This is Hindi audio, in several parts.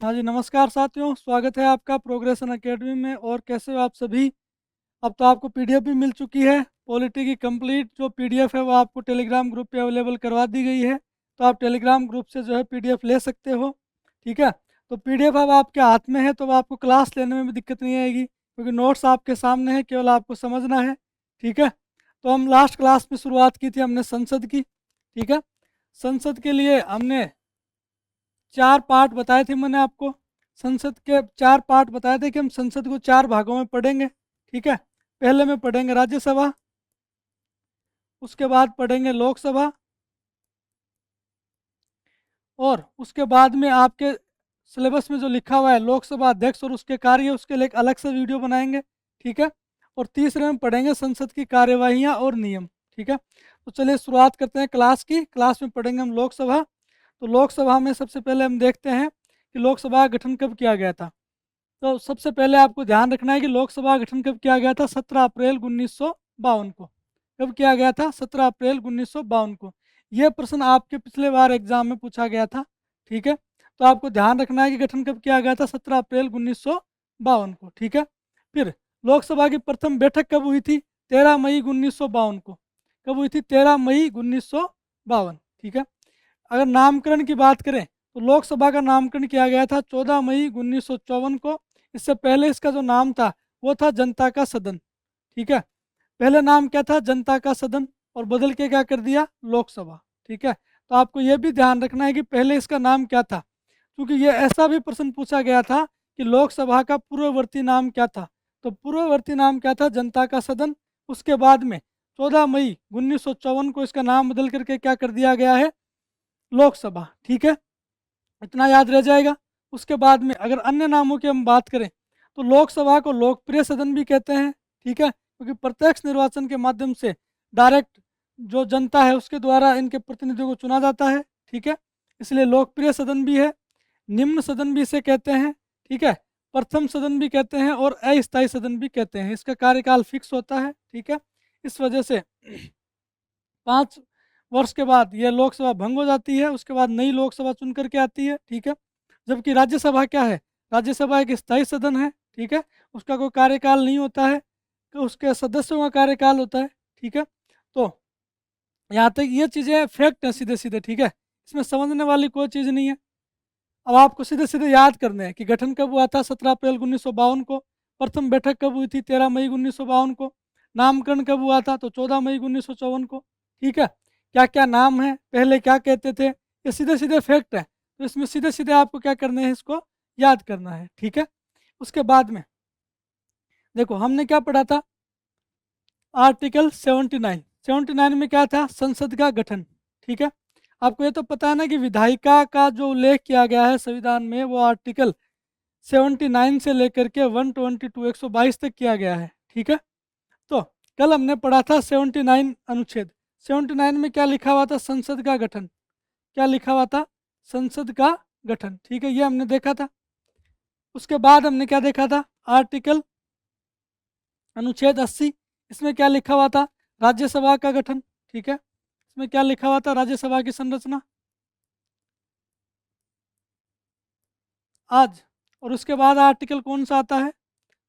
हाँ जी, नमस्कार साथियों, स्वागत है आपका प्रोग्रेशन एकेडमी में। और कैसे हो आप सभी? अब तो आपको पीडीएफ भी मिल चुकी है। पॉलिटी की कंप्लीट जो पीडीएफ है वो आपको टेलीग्राम ग्रुप पे अवेलेबल करवा दी गई है, तो आप टेलीग्राम ग्रुप से जो है पीडीएफ ले सकते हो। ठीक है, तो पीडीएफ अब आपके हाथ में है तो अब आपको क्लास लेने में भी दिक्कत नहीं आएगी, क्योंकि नोट्स आपके सामने है, केवल आपको समझना है। ठीक है, तो हम लास्ट क्लास में शुरुआत की थी हमने संसद की। ठीक है, संसद के लिए हमने 4 पार्ट बताए थे मैंने आपको। संसद के 4 पार्ट बताए थे कि हम संसद को 4 भागों में पढ़ेंगे। ठीक है, पहले में पढ़ेंगे राज्यसभा, उसके बाद पढ़ेंगे लोकसभा, और उसके बाद में आपके सिलेबस में जो लिखा हुआ है लोकसभा अध्यक्ष और उसके कार्य, उसके लिए एक अलग से वीडियो बनाएंगे। ठीक है, और तीसरे में पढ़ेंगे संसद की कार्यवाहियाँ और नियम। ठीक है, तो चलिए शुरुआत करते हैं क्लास की। क्लास में पढ़ेंगे हम लोकसभा। तो लोकसभा में सबसे पहले हम देखते हैं कि लोकसभा का गठन कब किया गया था। तो सबसे पहले आपको ध्यान रखना है कि लोकसभा गठन कब किया गया था। 17 अप्रैल 1952 को। कब किया गया था? 17 अप्रैल 1952 को। यह प्रश्न आपके पिछले बार एग्जाम में पूछा गया था। ठीक है, तो आपको ध्यान रखना है कि गठन कब किया गया था? 17 अप्रैल 1952 को। ठीक है, फिर लोकसभा की प्रथम बैठक कब हुई थी? 13 मई 1952 को। कब हुई थी? 13 मई 1952। ठीक है, अगर नामकरण की बात करें तो लोकसभा का नामकरण किया गया था 14 मई 1954 को। इससे पहले इसका जो नाम था वो था जनता का सदन। ठीक है, पहले नाम क्या था? जनता का सदन, और बदल के क्या कर दिया? लोकसभा। ठीक है, तो आपको यह भी ध्यान रखना है कि पहले इसका नाम क्या था, क्योंकि ये ऐसा भी प्रश्न पूछा गया था कि लोकसभा का पूर्ववर्ती नाम क्या था। तो पूर्ववर्ती नाम क्या था? जनता का सदन। उसके बाद में 14 मई 1954 को इसका नाम बदल करके क्या कर दिया गया है? लोकसभा। ठीक है, इतना याद रह जाएगा। उसके बाद में अगर अन्य नामों की हम बात करें तो लोकसभा को लोकप्रिय सदन भी कहते हैं। ठीक है, क्योंकि प्रत्यक्ष निर्वाचन के माध्यम से डायरेक्ट जो जनता है उसके द्वारा इनके प्रतिनिधियों को चुना जाता है। ठीक है, इसलिए लोकप्रिय सदन भी है। निम्न सदन भी इसे कहते हैं। ठीक है, प्रथम सदन भी कहते हैं और अस्थायी सदन भी कहते हैं। इसका कार्यकाल फिक्स होता है। ठीक है, इस वजह से 5 वर्ष के बाद यह लोकसभा भंग हो जाती है। उसके बाद नई लोकसभा चुन करके आती है। ठीक है, जबकि राज्यसभा क्या है? राज्यसभा एक स्थायी सदन है। ठीक है, उसका कोई कार्यकाल नहीं होता है, तो उसके सदस्यों का कार्यकाल होता है। ठीक है, तो यहाँ तक ये चीज़ें फैक्ट हैं सीधे सीधे। ठीक है, इसमें समझने वाली कोई चीज़ नहीं है। अब आपको सीधे सीधे याद करने हैं कि गठन कब हुआ था? 17 अप्रैल 1952 को। प्रथम बैठक कब हुई थी? 13 मई 1952 को। नामकरण कब हुआ था? तो 14 मई 1954 को। ठीक है, क्या क्या नाम है, पहले क्या कहते थे, ये सीधे सीधे फैक्ट है। तो इसमें सीधे सीधे आपको क्या करना है? इसको याद करना है। ठीक है, उसके बाद में देखो हमने क्या पढ़ा था? आर्टिकल 79। 79 में क्या था? संसद का गठन। ठीक है, आपको ये तो पता है ना कि विधायिका का जो उल्लेख किया गया है संविधान में वो आर्टिकल 79 से लेकर के 122 122 तक किया गया है। ठीक है, तो कल हमने पढ़ा था 79 अनुच्छेद। 79 में क्या लिखा हुआ था? संसद का गठन। क्या लिखा हुआ था? संसद का गठन। ठीक है, ये हमने देखा था। उसके बाद हमने क्या देखा था? आर्टिकल अनुच्छेद 80। इसमें क्या लिखा हुआ था? राज्यसभा का गठन। ठीक है, इसमें क्या लिखा हुआ था? राज्यसभा की संरचना आज। और उसके बाद आर्टिकल कौन सा आता है?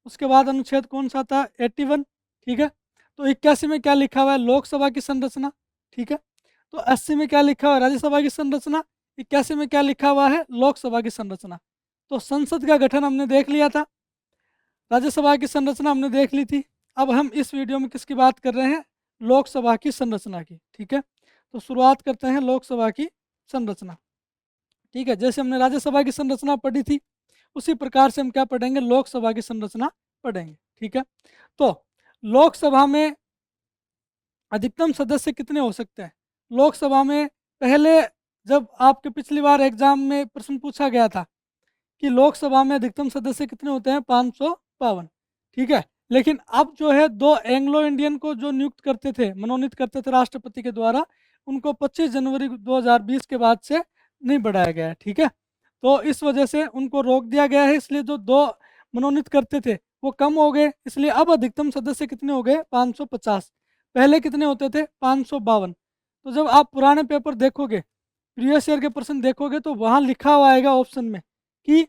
उसके बाद अनुच्छेद कौन सा आता है? 81। ठीक है, तो 81 में क्या लिखा हुआ है? लोकसभा की संरचना। ठीक है, तो 80 में क्या लिखा हुआ है? राज्यसभा की संरचना। 81 में क्या लिखा हुआ है? लोकसभा की संरचना। तो संसद का गठन हमने देख लिया था, राज्यसभा की संरचना हमने देख ली थी। अब हम इस वीडियो में किसकी बात कर रहे हैं? लोकसभा की संरचना की। ठीक है, तो शुरुआत करते हैं लोकसभा की संरचना। ठीक है, जैसे हमने राज्यसभा की संरचना पढ़ी थी उसी प्रकार से हम क्या पढ़ेंगे? लोकसभा की संरचना पढ़ेंगे। ठीक है, तो लोकसभा में अधिकतम सदस्य कितने हो सकते हैं? लोकसभा में पहले जब आपके पिछली बार एग्जाम में प्रश्न पूछा गया था कि लोकसभा में अधिकतम सदस्य कितने होते हैं? 552। ठीक है, लेकिन अब जो है 2 एंग्लो इंडियन को जो नियुक्त करते थे, मनोनीत करते थे राष्ट्रपति के द्वारा, उनको 25 जनवरी 2020 के बाद से नहीं बढ़ाया गया है। ठीक है, तो इस वजह से उनको रोक दिया गया है, इसलिए जो 2 मनोनीत करते थे वो कम हो गए, इसलिए अब अधिकतम सदस्य कितने हो गए? 550। पहले कितने होते थे? 552। तो जब आप पुराने पेपर देखोगे, प्रीवियस ईयर के प्रश्न देखोगे, तो वहाँ लिखा हुआ आएगा ऑप्शन में कि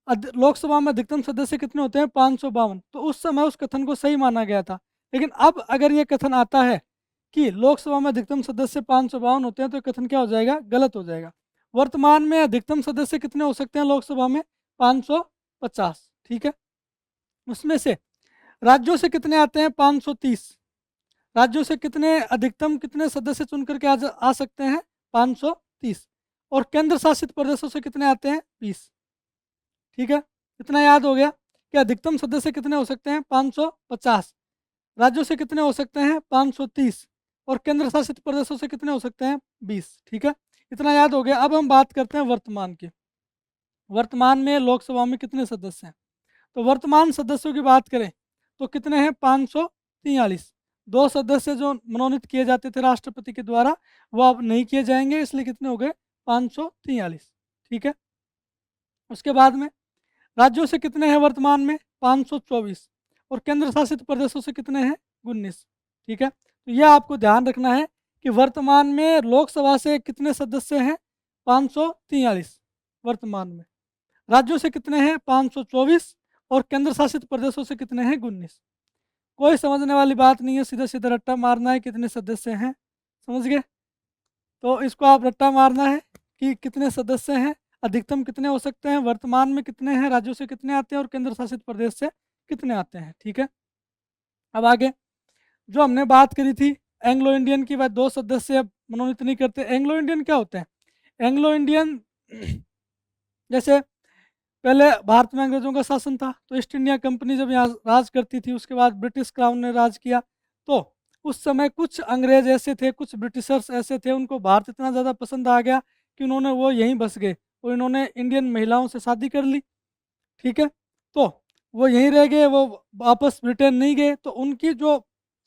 लोकसभा में अधिकतम सदस्य कितने होते हैं? 552। तो उस समय उस कथन को सही माना गया था। लेकिन अब अगर ये कथन आता है कि लोकसभा में अधिकतम सदस्य 552 होते हैं, तो ये कथन क्या हो जाएगा? गलत हो जाएगा। वर्तमान में अधिकतम सदस्य कितने हो सकते हैं लोकसभा में? 550। ठीक है। उसमें से राज्यों से कितने आते हैं? 530। राज्यों से कितने अधिकतम कितने सदस्य चुन करके आ सकते हैं? 530। और केंद्र शासित प्रदेशों से कितने आते हैं? 20। ठीक है, इतना याद हो गया कि अधिकतम सदस्य कितने हो सकते हैं? 550। राज्यों से कितने हो सकते हैं? 530। और केंद्र शासित प्रदेशों से कितने हो सकते हैं? 20। ठीक है, इतना याद हो गया। अब हम बात करते हैं वर्तमान की। वर्तमान में लोकसभा में कितने सदस्य हैं? तो वर्तमान सदस्यों की बात करें तो कितने हैं? 543। दो सदस्य जो मनोनीत किए जाते थे राष्ट्रपति के द्वारा, वो अब नहीं किए जाएंगे, इसलिए कितने हो गए? 543। ठीक है। उसके बाद में राज्यों से कितने हैं वर्तमान में? 524। और केंद्र शासित प्रदेशों से कितने हैं? 19। ठीक है, तो यह आपको ध्यान रखना है कि वर्तमान में लोकसभा से कितने सदस्य हैं? 543 वर्तमान में। राज्यों से कितने हैं? 524। और केंद्र शासित प्रदेशों से कितने हैं? 19। कोई समझने वाली बात नहीं है, सीधा सीधा रट्टा मारना है कितने सदस्य हैं। समझ गए? तो इसको आप रट्टा मारना है कि कितने सदस्य हैं, अधिकतम कितने हो सकते हैं, वर्तमान में कितने हैं, राज्यों से कितने आते हैं और केंद्र शासित प्रदेश से कितने आते हैं। ठीक है, अब आगे जो हमने बात करी थी एंग्लो इंडियन की, वह दो सदस्य अब मनोनीत नहीं करते। एंग्लो इंडियन क्या होते हैं? एंग्लो इंडियन जैसे पहले भारत में अंग्रेजों का शासन था, तो ईस्ट इंडिया कंपनी जब यहाँ राज करती थी, उसके बाद ब्रिटिश क्राउन ने राज किया, तो उस समय कुछ अंग्रेज ऐसे थे, कुछ ब्रिटिशर्स ऐसे थे, उनको भारत इतना ज़्यादा पसंद आ गया कि उन्होंने वो यहीं बस गए और इन्होंने इंडियन महिलाओं से शादी कर ली। ठीक है, तो वो यहीं रह गए, वो वापस ब्रिटेन नहीं गए। तो उनकी जो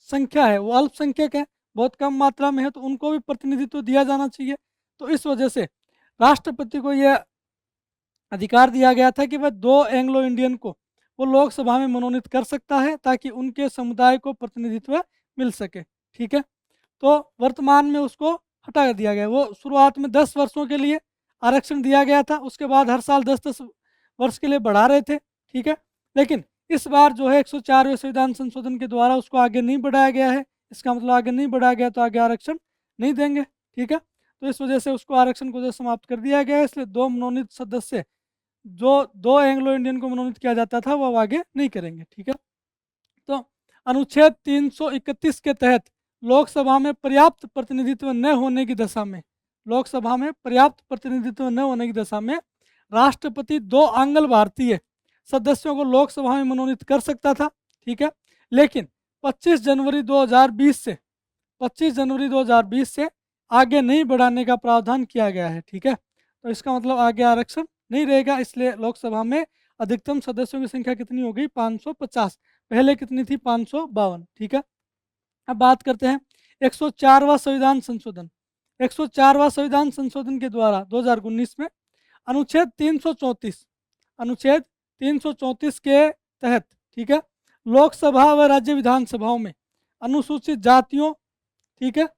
संख्या है वो अल्पसंख्यक है, बहुत कम मात्रा में है, तो उनको भी प्रतिनिधित्व दिया जाना चाहिए। तो इस वजह से राष्ट्रपति को यह अधिकार दिया गया था कि वह दो एंग्लो इंडियन को वो लोकसभा में मनोनीत कर सकता है, ताकि उनके समुदाय को प्रतिनिधित्व मिल सके। ठीक है, तो वर्तमान में उसको हटा दिया गया। वो शुरुआत में 10 वर्षों के लिए आरक्षण दिया गया था, उसके बाद हर साल 10-10 वर्ष के लिए बढ़ा रहे थे। ठीक है, लेकिन इस बार जो है 104वें संविधान संशोधन के द्वारा उसको आगे नहीं बढ़ाया गया है। इसका मतलब आगे नहीं बढ़ाया गया तो आगे आरक्षण नहीं देंगे। ठीक है, तो इस वजह से उसको आरक्षण को जो समाप्त कर दिया गया है, इसलिए दो मनोनीत सदस्य जो दो एंग्लो इंडियन को मनोनीत किया जाता था वो आगे नहीं करेंगे। ठीक है, तो अनुच्छेद 331 के तहत लोकसभा में पर्याप्त प्रतिनिधित्व न होने की दशा में, लोकसभा में पर्याप्त प्रतिनिधित्व न होने की दशा में राष्ट्रपति दो आंग्ल भारतीय सदस्यों को लोकसभा में मनोनीत कर सकता था। ठीक है, लेकिन 25 जनवरी 2020 से 25 जनवरी 2020 से आगे नहीं बढ़ाने का प्रावधान किया गया है। ठीक है, तो इसका मतलब आगे आरक्षण नहीं रहेगा, इसलिए लोकसभा में अधिकतम सदस्यों की संख्या कितनी हो गई? 550। पहले कितनी थी? 552। ठीक है, अब बात करते हैं 104वां संविधान संशोधन। 104वां संविधान संशोधन के द्वारा 2019 में अनुच्छेद 334, अनुच्छेद 334 के तहत, ठीक है, लोकसभा व राज्य विधानसभाओं में अनुसूचित जातियों, ठीक है,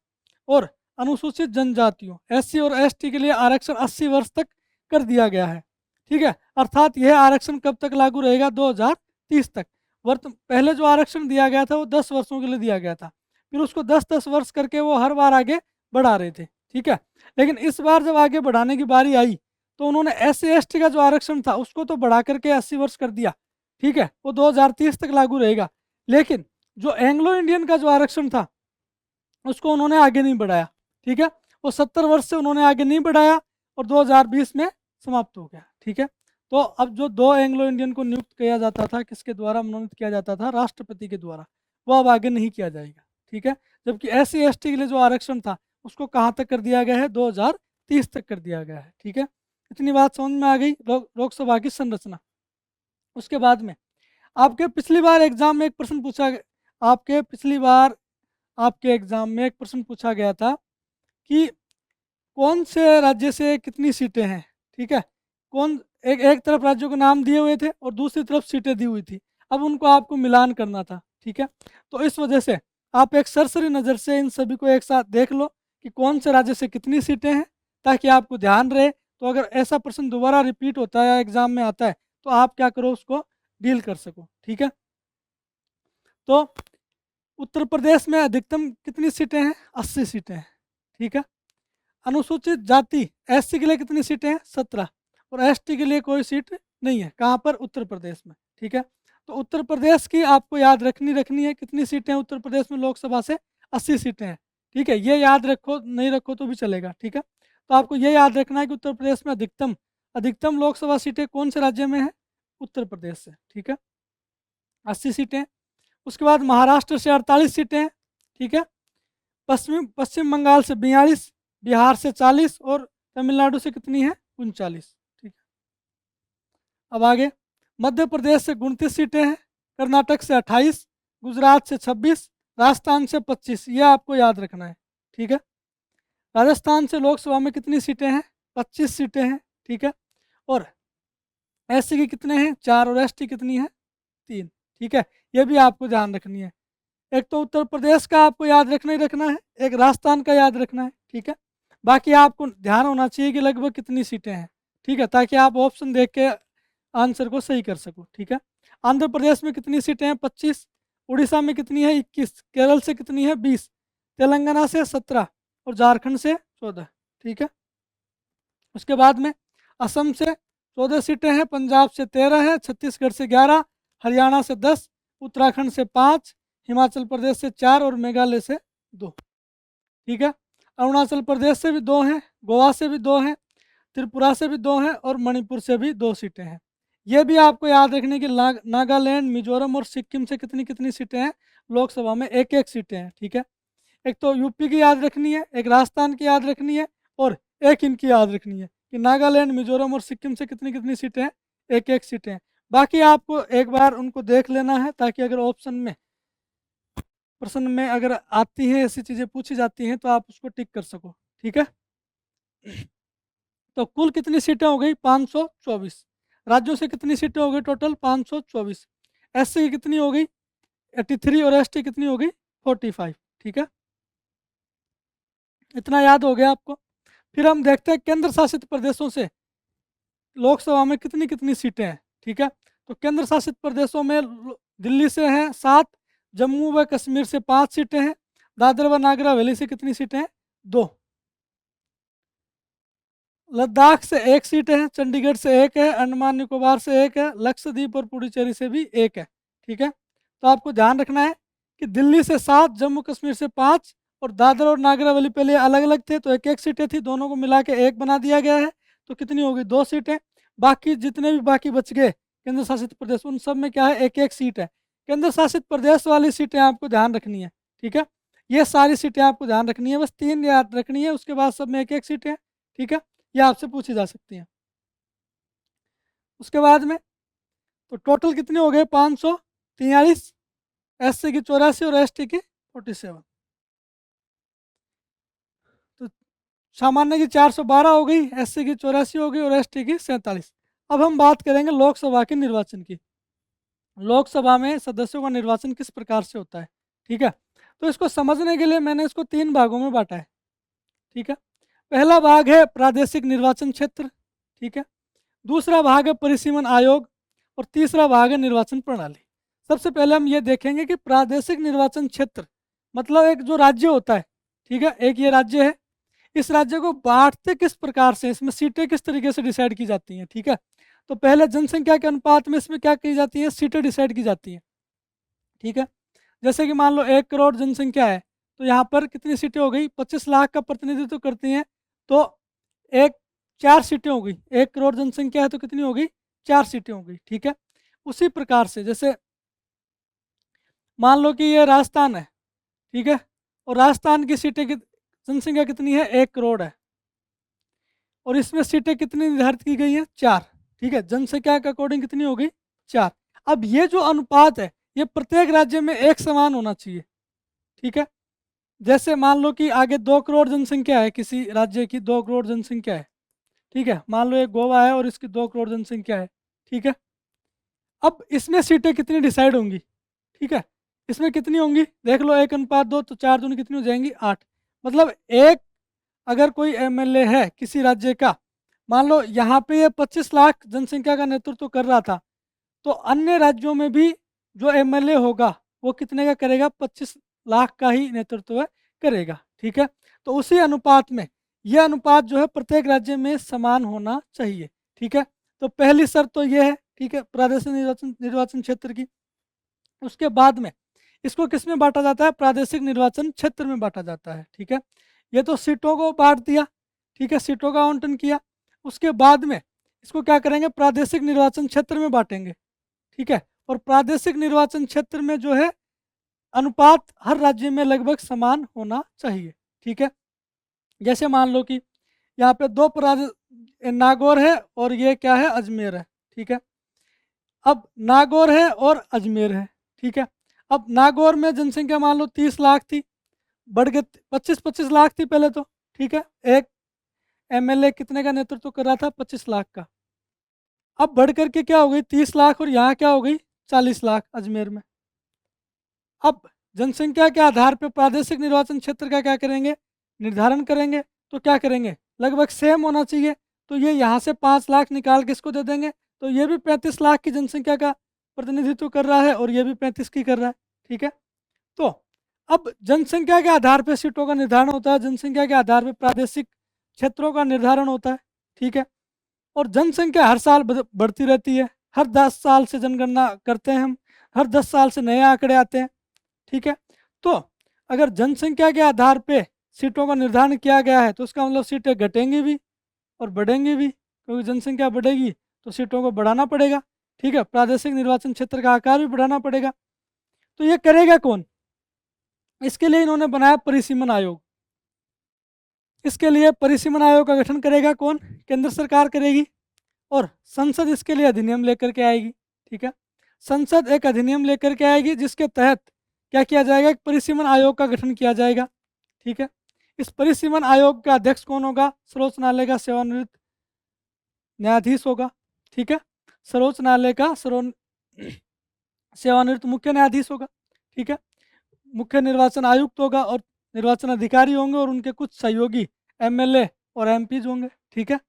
और अनुसूचित जनजातियों एससी और एसटी के लिए आरक्षण 80 वर्ष तक कर दिया गया है। ठीक है, अर्थात यह आरक्षण कब तक लागू रहेगा? 2030 तक। पहले जो आरक्षण दिया गया था वो 10 वर्षों के लिए दिया गया था, फिर उसको 10-10 वर्ष करके वो हर बार आगे बढ़ा रहे थे। ठीक है, लेकिन इस बार जब आगे बढ़ाने की बारी आई तो उन्होंने एससी एसटी का जो आरक्षण था उसको तो बढ़ा करके 80 वर्ष कर दिया। ठीक है, वो 2030 तक लागू रहेगा, लेकिन जो एंग्लो इंडियन का जो आरक्षण था उसको उन्होंने आगे नहीं बढ़ाया। ठीक है, वो 70 वर्ष से उन्होंने आगे नहीं बढ़ाया और 2020 में समाप्त हो गया। ठीक है, तो अब जो दो एंग्लो इंडियन को नियुक्त किया जाता था, किसके द्वारा मनोनीत किया जाता था? राष्ट्रपति के द्वारा, वो अब आगे नहीं किया जाएगा। ठीक है, जबकि एससी एसटी के लिए जो आरक्षण था उसको कहाँ तक कर दिया गया है? 2030 तक कर दिया गया है। ठीक है, इतनी बात समझ में आ गई लोकसभा की संरचना। उसके बाद में आपके पिछली बार एग्जाम में एक प्रश्न पूछा, आपके पिछली बार आपके एग्जाम में एक प्रश्न पूछा गया था कि कौन से राज्य से कितनी सीटें हैं। ठीक है, कौन एक तरफ राज्यों के नाम दिए हुए थे और दूसरी तरफ सीटें दी हुई थी, अब उनको आपको मिलान करना था। ठीक है, तो इस वजह से आप एक सरसरी नज़र से इन सभी को एक साथ देख लो कि कौन से राज्य से कितनी सीटें हैं, ताकि आपको ध्यान रहे। तो अगर ऐसा प्रश्न दोबारा रिपीट होता है या एग्जाम में आता है तो आप क्या करो, उसको डील कर सको। ठीक है, तो उत्तर प्रदेश में अधिकतम कितनी सीटें हैं? 80 सीटें हैं। ठीक है, अनुसूचित जाति एससी के लिए कितनी सीटें हैं? 17, और एसटी के लिए कोई सीट नहीं है। कहाँ पर? उत्तर प्रदेश में। ठीक है, तो उत्तर प्रदेश की आपको याद रखनी है, कितनी सीटें हैं उत्तर प्रदेश में लोकसभा से? 80 सीटें हैं। ठीक है, ये याद रखो, नहीं रखो तो भी चलेगा। ठीक है, तो आपको ये याद रखना है कि उत्तर प्रदेश में अधिकतम लोकसभा सीटें कौन से राज्य में है? उत्तर प्रदेश से। ठीक है, 80 सीटें। उसके बाद महाराष्ट्र से 48 सीटें हैं। ठीक है, पश्चिम बंगाल से 42, बिहार से 40, और तमिलनाडु से कितनी है? 39। ठीक है, अब आगे मध्य प्रदेश से 29 सीटें हैं, कर्नाटक से 28, गुजरात से 26, राजस्थान से 25। ये आपको याद रखना है। ठीक है, राजस्थान से लोकसभा में कितनी सीटें हैं? 25 सीटें हैं। ठीक है, और एससी की कितने हैं? 4, और एसटी कितनी है? 3। ठीक है, ये भी आपको ध्यान रखनी है। एक तो उत्तर प्रदेश का आपको याद रखना ही रखना है, एक राजस्थान का याद रखना है। ठीक है, बाकी आपको ध्यान होना चाहिए कि लगभग कितनी सीटें हैं। ठीक है, ताकि आप ऑप्शन देख के आंसर को सही कर सको। ठीक है, आंध्र प्रदेश में कितनी सीटें हैं? 25, उड़ीसा में कितनी है? 21, केरल से कितनी है? 20, तेलंगाना से 17, और झारखंड से 14। ठीक है, उसके बाद में असम से 14 सीटें हैं, पंजाब से 13 है, छत्तीसगढ़ से 11, हरियाणा से 10, उत्तराखंड से 5, हिमाचल प्रदेश से 4, और मेघालय से 2। ठीक है, अरुणाचल प्रदेश से भी 2 हैं, गोवा से भी 2 हैं, त्रिपुरा से भी 2 हैं, और मणिपुर से भी 2 सीटें हैं। ये भी आपको याद रखने की नागालैंड, मिजोरम और सिक्किम से कितनी कितनी सीटें हैं लोकसभा में? 1-1 सीटें हैं। ठीक है, एक तो यूपी की याद रखनी है, एक राजस्थान की याद रखनी है, और एक इनकी याद रखनी है कि नागालैंड, मिजोरम और सिक्किम से कितनी कितनी सीटें हैं? 1-1 सीटें हैं। बाकी आपको एक बार उनको देख लेना है, ताकि अगर ऑप्शन में, प्रश्न में अगर आती है, ऐसी चीज़ें पूछी जाती हैं, तो आप उसको टिक कर सको। ठीक है, तो कुल कितनी सीटें हो गई? 524। राज्यों से कितनी सीटें हो गई टोटल? 524। एससी की कितनी हो गई? 83, और एसटी कितनी हो गई? 45। ठीक है, इतना याद हो गया आपको। फिर हम देखते हैं केंद्र शासित प्रदेशों से लोकसभा में कितनी कितनी सीटें हैं। ठीक है, तो केंद्र शासित प्रदेशों में दिल्ली से हैं 7, जम्मू व कश्मीर से 5 सीटें हैं, दादर व नागर हवेली से कितनी सीटें हैं? 2, लद्दाख से 1 सीट है, चंडीगढ़ से 1 है, अंडमान निकोबार से 1 है, लक्षद्वीप और पुडुचेरी से भी 1 है। ठीक है, तो आपको ध्यान रखना है कि दिल्ली से 7, जम्मू कश्मीर से 5, और दादर और नागर हवेली पहले अलग अलग थे, तो 1-1 सीटें थी, दोनों को मिला के 1 बना दिया गया है। तो कितनी होगी? 2 सीटें। बाकी जितने भी बाकी बच गए केंद्र शासित प्रदेश, उन सब में क्या है? 1-1 सीट है। केंद्र शासित प्रदेश वाली सीटें आपको ध्यान रखनी है। ठीक है, ये सारी सीटें आपको ध्यान रखनी है, बस 3 याद रखनी है, उसके बाद सब में 1-1 सीटें। ठीक है, ये आपसे पूछी जा सकती हैं। उसके बाद में तो टोटल कितने हो गए? 543, एससी की 84 और एसटी की 47। तो सामान्य की 412 हो गई, एससी की 84 हो गई, और एसटी की 47। अब हम बात करेंगे लोकसभा के निर्वाचन की। लोकसभा में सदस्यों का निर्वाचन किस प्रकार से होता है? ठीक है, तो इसको समझने के लिए मैंने इसको 3 भागों में बांटा है। ठीक है, पहला भाग है प्रादेशिक निर्वाचन क्षेत्र। ठीक है, दूसरा भाग है परिसीमन आयोग, और तीसरा भाग है निर्वाचन प्रणाली। सबसे पहले हम ये देखेंगे कि प्रादेशिक निर्वाचन क्षेत्र मतलब एक जो राज्य होता है। ठीक है, एक ये राज्य है, इस राज्य को बांटते किस प्रकार से, इसमें सीटें किस तरीके से डिसाइड की जाती हैं। ठीक है, तो पहले जनसंख्या के अनुपात में इसमें क्या की जाती है? सीटें डिसाइड की जाती हैं। ठीक है, जैसे कि मान लो 1 करोड़ जनसंख्या है, तो यहाँ पर कितनी सीटें हो गई? 25 लाख का प्रतिनिधित्व करती हैं, तो एक 4 सीटें हो गई। 1 करोड़ जनसंख्या है तो कितनी हो गई? 4 सीटें हो गई। ठीक है, उसी प्रकार से जैसे मान लो कि ये राजस्थान है। ठीक है, और राजस्थान की सीटें की जनसंख्या कितनी है? 1 करोड़ है, और इसमें सीटें कितनी निर्धारित की गई हैं? 4। ठीक है, जनसंख्या के अकॉर्डिंग कितनी हो गई? 4। अब ये जो अनुपात है, ये प्रत्येक राज्य में एक समान होना चाहिए। ठीक है, जैसे मान लो कि आगे 2 करोड़ जनसंख्या है, किसी राज्य की 2 करोड़ जनसंख्या है। ठीक है, मान लो एक गोवा है और इसकी 2 करोड़ जनसंख्या है। ठीक है, अब इसमें सीटें कितनी डिसाइड होंगी? ठीक है, इसमें कितनी होंगी? देख लो, 1:2, तो 4 दूनी कितनी हो जाएंगी? 8। मतलब एक अगर कोई एमएलए है किसी राज्य का, मान लो यहाँ पे ये 25 लाख जनसंख्या का नेतृत्व कर रहा था, तो अन्य राज्यों में भी जो एमएलए होगा वो कितने का करेगा, 25 लाख का ही नेतृत्व करेगा। ठीक है, तो उसी अनुपात में यह अनुपात जो है प्रत्येक राज्य में समान होना चाहिए। ठीक है, तो पहली शर्त तो ये है, ठीक है, प्रादेशिक निर्वाचन क्षेत्र की। उसके बाद में इसको किस में बांटा जाता है, प्रादेशिक निर्वाचन क्षेत्र में बांटा जाता है। ठीक है, ये तो सीटों को बांट दिया, ठीक है, सीटों का आवंटन किया। उसके बाद में इसको क्या करेंगे, प्रादेशिक निर्वाचन क्षेत्र में बांटेंगे। ठीक है, और प्रादेशिक निर्वाचन क्षेत्र में जो है अनुपात हर राज्य में लगभग समान होना चाहिए। ठीक है, जैसे मान लो कि यहाँ पे दो नागौर है और ये क्या है, अजमेर है। ठीक है, अब नागौर है और अजमेर है। ठीक है, अब नागौर में जनसंख्या मान लो 30 लाख थी, बढ़ के 25-25 लाख थी पहले तो। ठीक है, एक एमएलए कितने का नेतृत्व कर रहा था, 25 लाख का। अब बढ़ करके क्या हो गई, 30 लाख, और यहाँ क्या हो गई, 40 लाख अजमेर में। अब जनसंख्या के आधार पर प्रादेशिक निर्वाचन क्षेत्र का क्या करेंगे, निर्धारण करेंगे। तो क्या करेंगे, लगभग सेम होना चाहिए। तो ये यहाँ से 5 लाख निकाल के इसको दे देंगे, तो ये भी 35 लाख की जनसंख्या का प्रतिनिधित्व कर रहा है और ये भी 35 की कर रहा है। ठीक है, तो अब जनसंख्या के आधार पर सीटों का निर्धारण होता है, जनसंख्या के आधार पर प्रादेशिक क्षेत्रों का निर्धारण होता है। ठीक है, और जनसंख्या हर साल बढ़ती रहती है, हर 10 साल से जनगणना करते हैं हम, हर 10 साल से नए आंकड़े आते हैं। ठीक है, तो अगर जनसंख्या के आधार पे सीटों का निर्धारण किया गया है तो उसका मतलब सीटें घटेंगी भी और बढ़ेंगी भी, क्योंकि जनसंख्या बढ़ेगी तो सीटों को बढ़ाना पड़ेगा। ठीक है, प्रादेशिक निर्वाचन क्षेत्र का आकार भी बढ़ाना पड़ेगा। तो ये करेगा कौन, इसके लिए इन्होंने बनाया परिसीमन आयोग। इसके लिए परिसीमन आयोग का गठन करेगा कौन, केंद्र सरकार करेगी, और संसद इसके लिए अधिनियम लेकर के आएगी। ठीक है, संसद एक अधिनियम लेकर के आएगी जिसके तहत क्या किया जाएगा, एक परिसीमन आयोग का गठन किया जाएगा। ठीक है, इस परिसीमन आयोग का अध्यक्ष कौन होगा, सर्वोच्च न्यायालय का सेवानिवृत्त न्यायाधीश होगा। ठीक है, सर्वोच्च न्यायालय का सेवानिवृत्त मुख्य न्यायाधीश होगा। ठीक है, मुख्य निर्वाचन आयुक्त होगा और निर्वाचन अधिकारी होंगे और उनके कुछ सहयोगी एमएलए और एमपीज होंगे। ठीक है,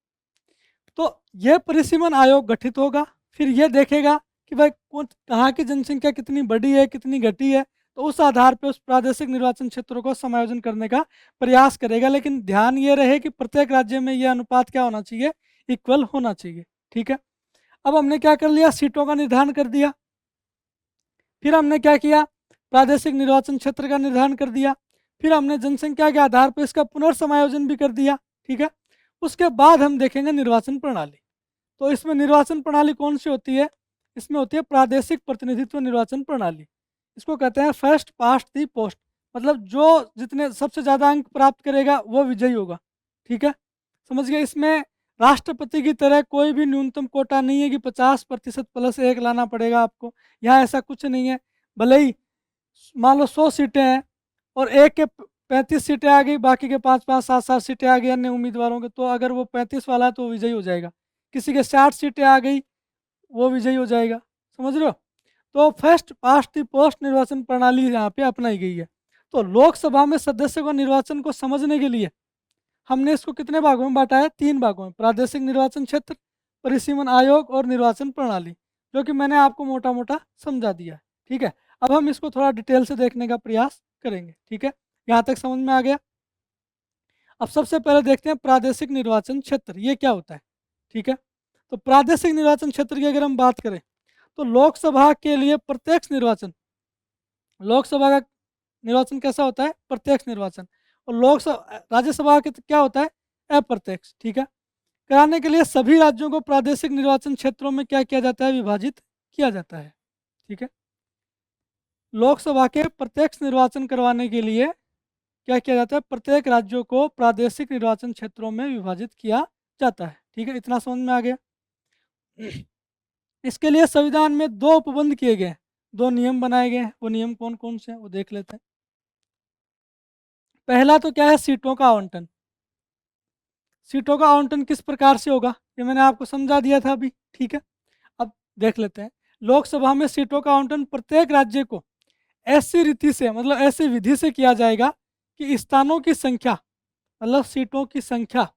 तो यह परिसीमन आयोग गठित होगा, फिर यह देखेगा कि भाई कौन कहाँ की जनसंख्या कितनी बढ़ी है कितनी घटी है, तो उस आधार पर उस प्रादेशिक निर्वाचन क्षेत्रों को समायोजन करने का प्रयास करेगा। लेकिन ध्यान ये रहे कि प्रत्येक राज्य में यह अनुपात क्या होना चाहिए, इक्वल होना चाहिए। ठीक है, अब हमने क्या कर लिया, सीटों का निर्धारण कर दिया। फिर हमने क्या किया, प्रादेशिक निर्वाचन क्षेत्र का निर्धारण कर दिया। फिर हमने जनसंख्या के आधार पर इसका पुनर्समायोजन भी कर दिया। ठीक है, उसके बाद हम देखेंगे निर्वाचन प्रणाली। तो इसमें निर्वाचन प्रणाली कौन सी होती है, इसमें होती है प्रादेशिक प्रतिनिधित्व निर्वाचन प्रणाली। इसको कहते हैं फर्स्ट पास्ट दी पोस्ट, मतलब जो जितने सबसे ज़्यादा अंक प्राप्त करेगा वो विजयी होगा। ठीक है, समझ गए। इसमें राष्ट्रपति की तरह कोई भी न्यूनतम कोटा नहीं है कि 50% प्लस 1 लाना पड़ेगा आपको, यहाँ ऐसा कुछ नहीं है। भले ही मान लो 100 सीटें हैं और एक के 35 सीटें आ गई, बाकी के 5-5, 7-7 सीटें आ गई अन्य उम्मीदवारों के, तो अगर वो 35 वाला है तो विजयी हो जाएगा। किसी के 60 सीटें आ गई वो विजयी हो जाएगा। समझ रहे हो, तो फर्स्ट पास्ट द पोस्ट निर्वाचन प्रणाली यहाँ पे अपनाई गई है। तो लोकसभा में सदस्यों का निर्वाचन को समझने के लिए हमने इसको कितने भागों में बांटा है, 3 भागों में, प्रादेशिक निर्वाचन क्षेत्र, परिसीमन आयोग और निर्वाचन प्रणाली, जो कि मैंने आपको मोटा मोटा समझा दिया है। ठीक है, अब हम इसको थोड़ा डिटेल से देखने का प्रयास करेंगे। ठीक है, यहाँ तक समझ में आ गया। अब सबसे पहले देखते हैं प्रादेशिक निर्वाचन क्षेत्र ये क्या होता है। ठीक है, तो प्रादेशिक निर्वाचन क्षेत्र की अगर हम बात करें तो लोकसभा के लिए प्रत्यक्ष निर्वाचन, लोकसभा का निर्वाचन कैसा होता है, प्रत्यक्ष निर्वाचन, और लोकसभा राज्यसभा के क्या होता है, अप्रत्यक्ष। ठीक है, कराने के लिए सभी राज्यों को प्रादेशिक निर्वाचन क्षेत्रों में क्या किया जाता है, विभाजित किया जाता है। ठीक है, लोकसभा के प्रत्यक्ष निर्वाचन करवाने के लिए क्या किया जाता है, प्रत्येक राज्यों को प्रादेशिक निर्वाचन क्षेत्रों में विभाजित किया जाता है। ठीक है, इतना समझ में आ गया। इसके लिए संविधान में 2 उपबंध किए गए, 2 नियम बनाए गए हैं। वो नियम कौन कौन से हैं वो देख लेते हैं। पहला तो क्या है, सीटों का आवंटन। सीटों का आवंटन किस प्रकार से होगा ये मैंने आपको समझा दिया था अभी। ठीक है, अब देख लेते हैं। लोकसभा में सीटों का आवंटन प्रत्येक राज्य को ऐसी रीति से, मतलब ऐसी विधि से किया जाएगा कि स्थानों की संख्या, मतलब सीटों की संख्या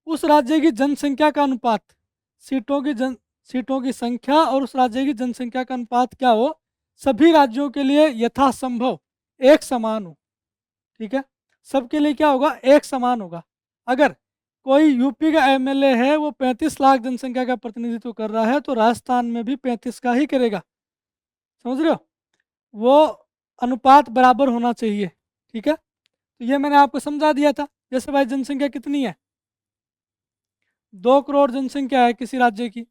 उस राज्य की जनसंख्या का अनुपात, सीटों की संख्या और उस राज्य की जनसंख्या का अनुपात क्या हो, सभी राज्यों के लिए यथासंभव एक समान हो। ठीक है, सबके लिए क्या होगा, एक समान होगा। अगर कोई यूपी का एमएलए है, वो 35 लाख जनसंख्या का प्रतिनिधित्व कर रहा है, तो राजस्थान में भी 35 का ही करेगा। समझ रहे हो, वो अनुपात बराबर होना चाहिए। ठीक है, तो ये मैंने आपको समझा दिया था। जैसे भाई जनसंख्या कितनी है, 2 करोड़ जनसंख्या है किसी राज्य की,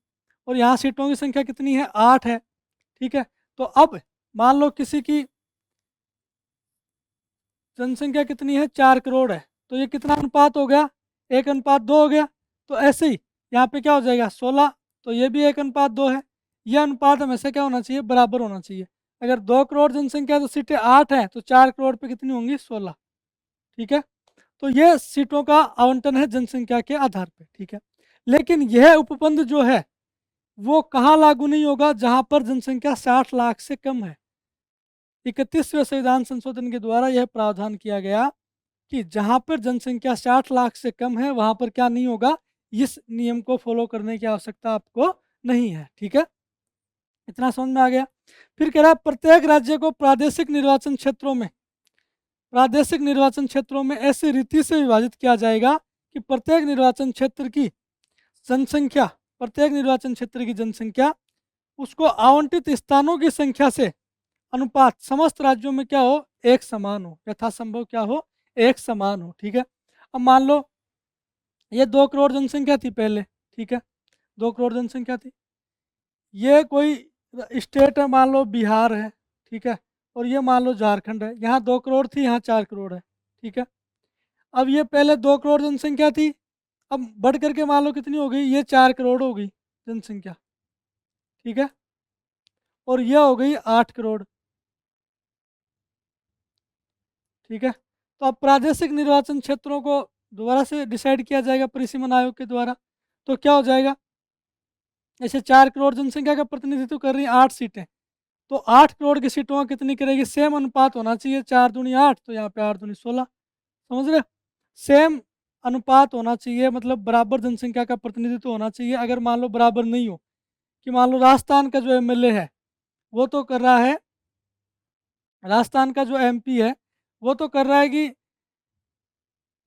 और यहाँ सीटों की संख्या कितनी है, 8 है। ठीक है, तो अब मान लो किसी की जनसंख्या कितनी है, 4 करोड़ है, तो ये कितना अनुपात हो गया, 1:2 हो गया। तो ऐसे ही यहाँ पे क्या हो जाएगा, 16, तो ये भी 1:2 है। यह अनुपात हमेशा क्या होना चाहिए, बराबर होना चाहिए। अगर 2 करोड़ जनसंख्या है तो सीटें 8 हैं, तो 4 करोड़ पे कितनी होंगी, 16। ठीक है, तो ये सीटों का आवंटन है जनसंख्या के आधार पे। ठीक है, लेकिन यह उपबंध जो है वो कहाँ लागू नहीं होगा, जहाँ पर जनसंख्या 60 लाख से कम है। 31वें संविधान संशोधन के द्वारा यह प्रावधान किया गया कि जहाँ पर जनसंख्या 60 लाख से कम है, वहाँ पर क्या नहीं होगा, इस नियम को फॉलो करने की आवश्यकता आपको नहीं है। ठीक है, इतना समझ में आ गया। फिर कह रहा है प्रत्येक राज्य को प्रादेशिक निर्वाचन क्षेत्रों में ऐसी रीति से विभाजित किया जाएगा कि प्रत्येक निर्वाचन क्षेत्र की जनसंख्या उसको आवंटित स्थानों की संख्या से अनुपात समस्त राज्यों में क्या हो, एक समान हो, यथासंभव क्या हो, एक समान हो। ठीक है, अब मान लो ये 2 करोड़ जनसंख्या थी पहले। ठीक है, 2 करोड़ जनसंख्या थी, ये कोई स्टेट है, मान लो बिहार है। ठीक है, और ये मान लो झारखंड है। यहाँ 2 करोड़ थी, यहाँ 4 करोड़ है। ठीक है, अब ये पहले 2 करोड़ जनसंख्या थी, अब बढ़ करके मान लो कितनी हो गई, ये 4 करोड़ हो गई जनसंख्या। ठीक है, और यह हो गई 8 करोड़। ठीक है, तो अब प्रादेशिक निर्वाचन क्षेत्रों को दोबारा से डिसाइड किया जाएगा परिसीमन आयोग के द्वारा। तो क्या हो जाएगा, जैसे 4 करोड़ जनसंख्या का प्रतिनिधित्व कर रही है 8 सीटें, तो 8 करोड़ की सीटों का कितनी करेगी, सेम अनुपात होना चाहिए, 4 दूनी 8, तो यहाँ पे 8 दूनी 16। समझ रहे, सेम अनुपात होना चाहिए, मतलब बराबर जनसंख्या का प्रतिनिधित्व होना चाहिए। अगर मान लो बराबर नहीं हो, कि मान लो राजस्थान का जो एमएलए है वो तो कर रहा है, राजस्थान का जो एमपी है वो तो कर रहा है कि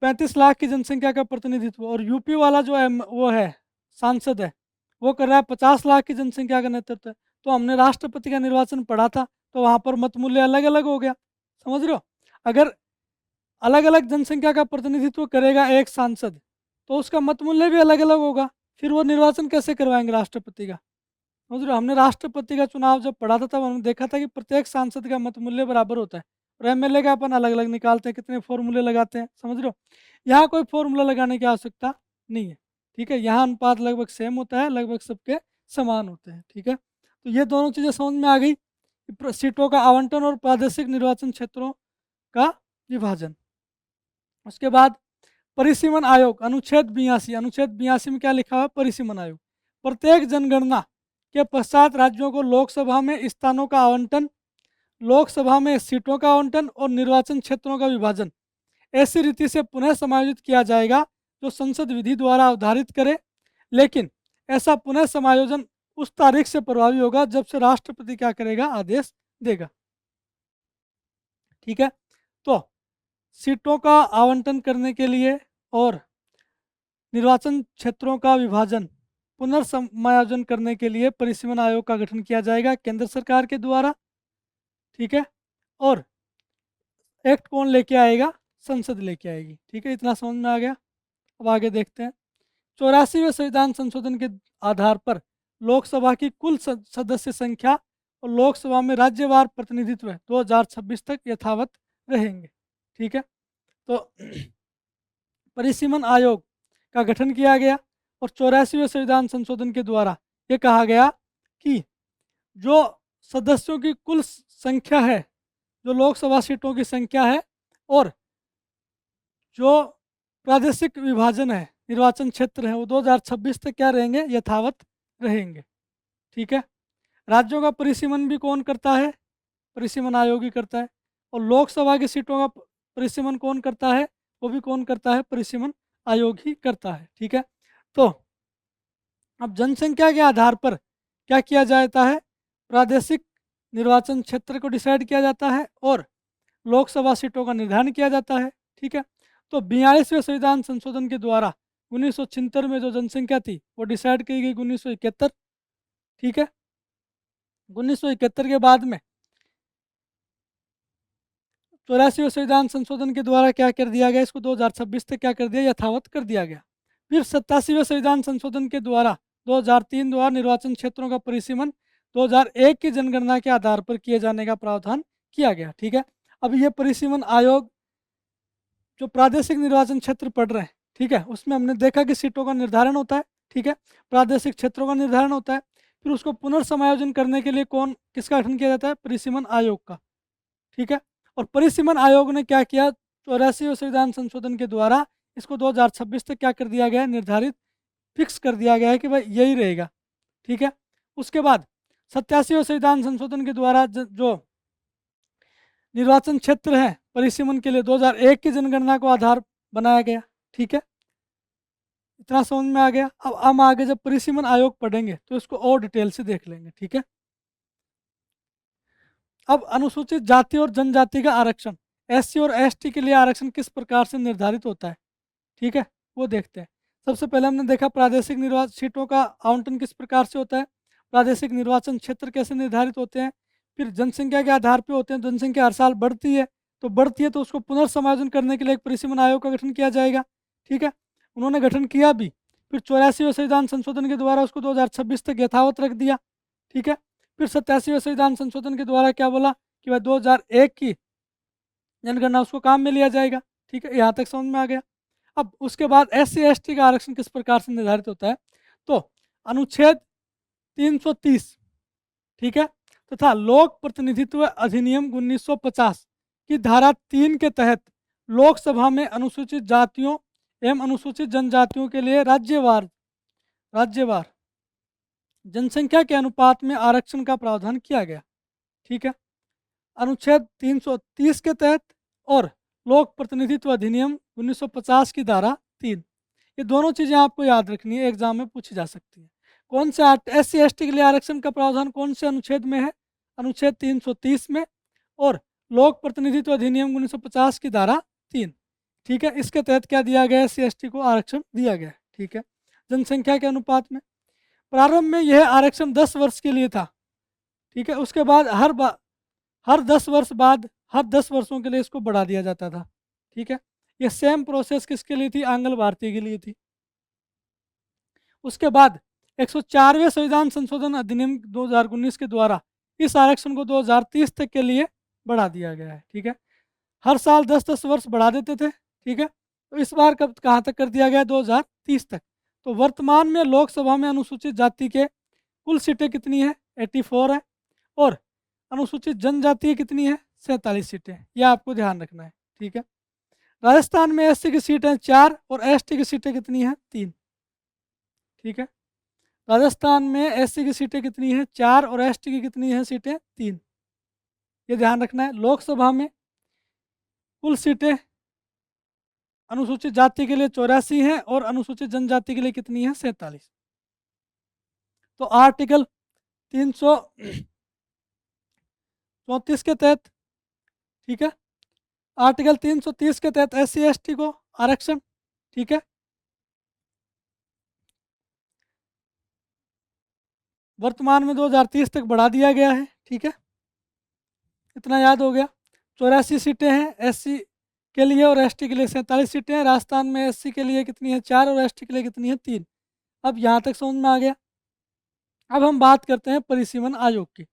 35 लाख की जनसंख्या का प्रतिनिधित्व, और यूपी वाला जो वो है सांसद है, वो कर रहा है 50 लाख की जनसंख्या का नेतृत्व। तो हमने राष्ट्रपति का निर्वाचन पढ़ा था, तो वहाँ पर मत मूल्य अलग अलग हो गया। समझ रहे हो, अगर अलग अलग जनसंख्या का प्रतिनिधित्व करेगा एक सांसद, तो उसका मत मूल्य भी अलग अलग होगा। फिर वो निर्वाचन कैसे करवाएंगे राष्ट्रपति का। समझ रहे हो, हमने राष्ट्रपति का चुनाव जब पढ़ा था तब हमने देखा था कि प्रत्येक सांसद का मत मूल्य बराबर होता है, और एमएलए का अपन अलग अलग निकालते हैं, कितने फॉर्मूले लगाते हैं। समझ रहे हो, यहाँ कोई फॉर्मूला लगाने की आवश्यकता नहीं है। ठीक है, यहाँ अनुपात लगभग सेम होता है, लगभग सबके समान होते हैं। ठीक है, तो ये दोनों चीज़ें समझ में आ गई, सीटों का आवंटन और प्रादेशिक निर्वाचन क्षेत्रों का विभाजन। उसके बाद परिसीमन आयोग, अनुच्छेद 82 में क्या लिखा हुआ है, परिसीमन आयोग प्रत्येक जनगणना के पश्चात राज्यों को लोकसभा में स्थानों का आवंटन, लोकसभा में सीटों का आवंटन और निर्वाचन क्षेत्रों का विभाजन ऐसी रीति से पुनः समायोजित किया जाएगा जो संसद विधि द्वारा अवधारित करे, लेकिन ऐसा पुनः समायोजन उस तारीख से प्रभावी होगा जब से राष्ट्रपति क्या करेगा, आदेश देगा। ठीक है, तो सीटों का आवंटन करने के लिए और निर्वाचन क्षेत्रों का विभाजन पुनर्समायोजन करने के लिए परिसीमन आयोग का गठन किया जाएगा केंद्र सरकार के द्वारा। ठीक है, और एक्ट कौन लेके आएगा, संसद लेके आएगी। ठीक है, इतना समझ में आ गया। अब आगे देखते हैं। 84वें संविधान संशोधन के आधार पर लोकसभा की कुल सदस्य संख्या और लोकसभा में राज्यवार प्रतिनिधित्व 2026 तक यथावत रहेंगे। ठीक है, तो परिसीमन आयोग का गठन किया गया, और 84वें संविधान संशोधन के द्वारा ये कहा गया कि जो सदस्यों की कुल संख्या है, जो लोकसभा सीटों की संख्या है, और जो प्रादेशिक विभाजन है, निर्वाचन क्षेत्र है, वो 2026 तक क्या रहेंगे, यथावत रहेंगे। ठीक है, राज्यों का परिसीमन भी कौन करता है, परिसीमन आयोग ही करता है, और लोकसभा की सीटों का परिसीमन कौन करता है, वो भी कौन करता है, परिसीमन आयोग ही करता है। ठीक है, तो अब जनसंख्या के आधार पर क्या किया जाता है, प्रादेशिक निर्वाचन क्षेत्र को डिसाइड किया जाता है और लोकसभा सीटों का निर्धारण किया जाता है। ठीक है, तो 42वें संविधान संशोधन के द्वारा 1976 में जो जनसंख्या थी वो डिसाइड की गई 1971। ठीक है, 1971 के बाद में 84वें संविधान संशोधन के द्वारा क्या कर दिया गया, इसको 2026 तक क्या कर दिया, यथावत कर दिया गया। फिर 87वें संविधान संशोधन के द्वारा 2003 द्वारा निर्वाचन क्षेत्रों का परिसीमन 2001 की जनगणना के आधार पर किए जाने का प्रावधान किया गया। ठीक है, अब ये परिसीमन आयोग जो प्रादेशिक निर्वाचन क्षेत्र पढ़ रहे हैं, ठीक है, उसमें हमने देखा कि सीटों का निर्धारण होता है। ठीक है, प्रादेशिक क्षेत्रों का निर्धारण होता है, फिर उसको पुनर्समायोजन करने के लिए किसका गठन किया जाता है, परिसीमन आयोग का। ठीक है, और परिसीमन आयोग ने क्या किया, 84वें संविधान संशोधन के द्वारा इसको 2026 तक क्या कर दिया गया है, निर्धारित फिक्स कर दिया गया है कि भाई यही रहेगा। ठीक है, उसके बाद 87वें संविधान संशोधन के द्वारा जो निर्वाचन क्षेत्र है परिसीमन के लिए 2001 की जनगणना को आधार बनाया गया। ठीक है, इतना समझ में आ गया। अब हम आगे जब परिसीमन आयोग पढ़ेंगे तो इसको और डिटेल से देख लेंगे। ठीक है, अब अनुसूचित जाति और जनजाति का आरक्षण, एससी और एसटी के लिए आरक्षण किस प्रकार से निर्धारित होता है, ठीक है, वो देखते हैं। सबसे पहले हमने देखा प्रादेशिक निर्वाचन सीटों का आवंटन किस प्रकार से होता है, प्रादेशिक निर्वाचन क्षेत्र कैसे निर्धारित होते हैं, फिर जनसंख्या के आधार पर होते हैं। जनसंख्या हर साल बढ़ती है तो उसको पुनर्समायोजन करने के लिए एक परिसीमन आयोग का गठन किया जाएगा। ठीक है, उन्होंने गठन किया भी, फिर 84वें संविधान संशोधन के द्वारा उसको 2026 तक यथावत रख दिया। ठीक है, फिर 87वें संविधान संशोधन के द्वारा क्या बोला कि भाई 2001 की जनगणना उसको काम में लिया जाएगा। ठीक है, यहाँ तक समझ में आ गया। अब उसके बाद एससी एसटी का आरक्षण किस प्रकार से निर्धारित होता है, तो अनुच्छेद 330, ठीक है, तथा लोक प्रतिनिधित्व अधिनियम 1950 की धारा 3 के तहत लोकसभा में अनुसूचित जातियों एवं अनुसूचित जनजातियों के लिए राज्यवार जनसंख्या के अनुपात में आरक्षण का प्रावधान किया गया। ठीक है, अनुच्छेद 330 के तहत और लोक प्रतिनिधित्व अधिनियम 1950 की धारा 3, ये दोनों चीज़ें आपको याद रखनी है, एग्जाम में पूछी जा सकती है। कौन से एससी एसटी के लिए आरक्षण का प्रावधान कौन से अनुच्छेद में है, अनुच्छेद 330 में, और लोक प्रतिनिधित्व अधिनियम 1950 की धारा 3। ठीक है, इसके तहत क्या दिया गया, एससी एसटी को आरक्षण दिया गया। ठीक है, जनसंख्या के अनुपात में। प्रारंभ में यह आरक्षण 10 वर्ष के लिए था। ठीक है, उसके बाद हर 10 वर्ष बाद हर 10 वर्षों के लिए इसको बढ़ा दिया जाता था। ठीक है, ये सेम प्रोसेस किसके लिए थी, आंग्ल भारतीय के लिए थी। उसके बाद 104वें संविधान संशोधन अधिनियम 2019 के द्वारा इस आरक्षण को 2030 तक के लिए बढ़ा दिया गया है। ठीक है, हर साल 10-10 वर्ष बढ़ा देते थे। ठीक है, तो इस बार कहाँ तक कर दिया गया, 2030 तक। तो वर्तमान में लोकसभा में अनुसूचित जाति के कुल सीटें कितनी है, 84 है, और अनुसूचित जनजाति कितनी है, 47 सीटें। यह आपको ध्यान रखना है। ठीक है, राजस्थान में एससी की सीटें 4 और एसटी की सीटें कितनी हैं, 3। ठीक है, राजस्थान में एससी की सीटें कितनी हैं, 4, और एसटी की कितनी हैं सीटें, 3। ये ध्यान रखना है। लोकसभा में कुल सीटें अनुसूचित जाति के लिए 84 हैं और अनुसूचित जनजाति के लिए कितनी है, 47। तो आर्टिकल 334 के तहत, ठीक है, आर्टिकल 330 के तहत एससी एसटी को आरक्षण। ठीक है, वर्तमान में 2030 तक बढ़ा दिया गया है। ठीक है, इतना याद हो गया। 84 सीटें हैं एससी के लिए और एसटी के लिए 47 सीटें हैं। राजस्थान में एससी के लिए कितनी है, 4, और एसटी के लिए कितनी है, 3। अब यहाँ तक समझ में आ गया। अब हम बात करते हैं परिसीमन आयोग की।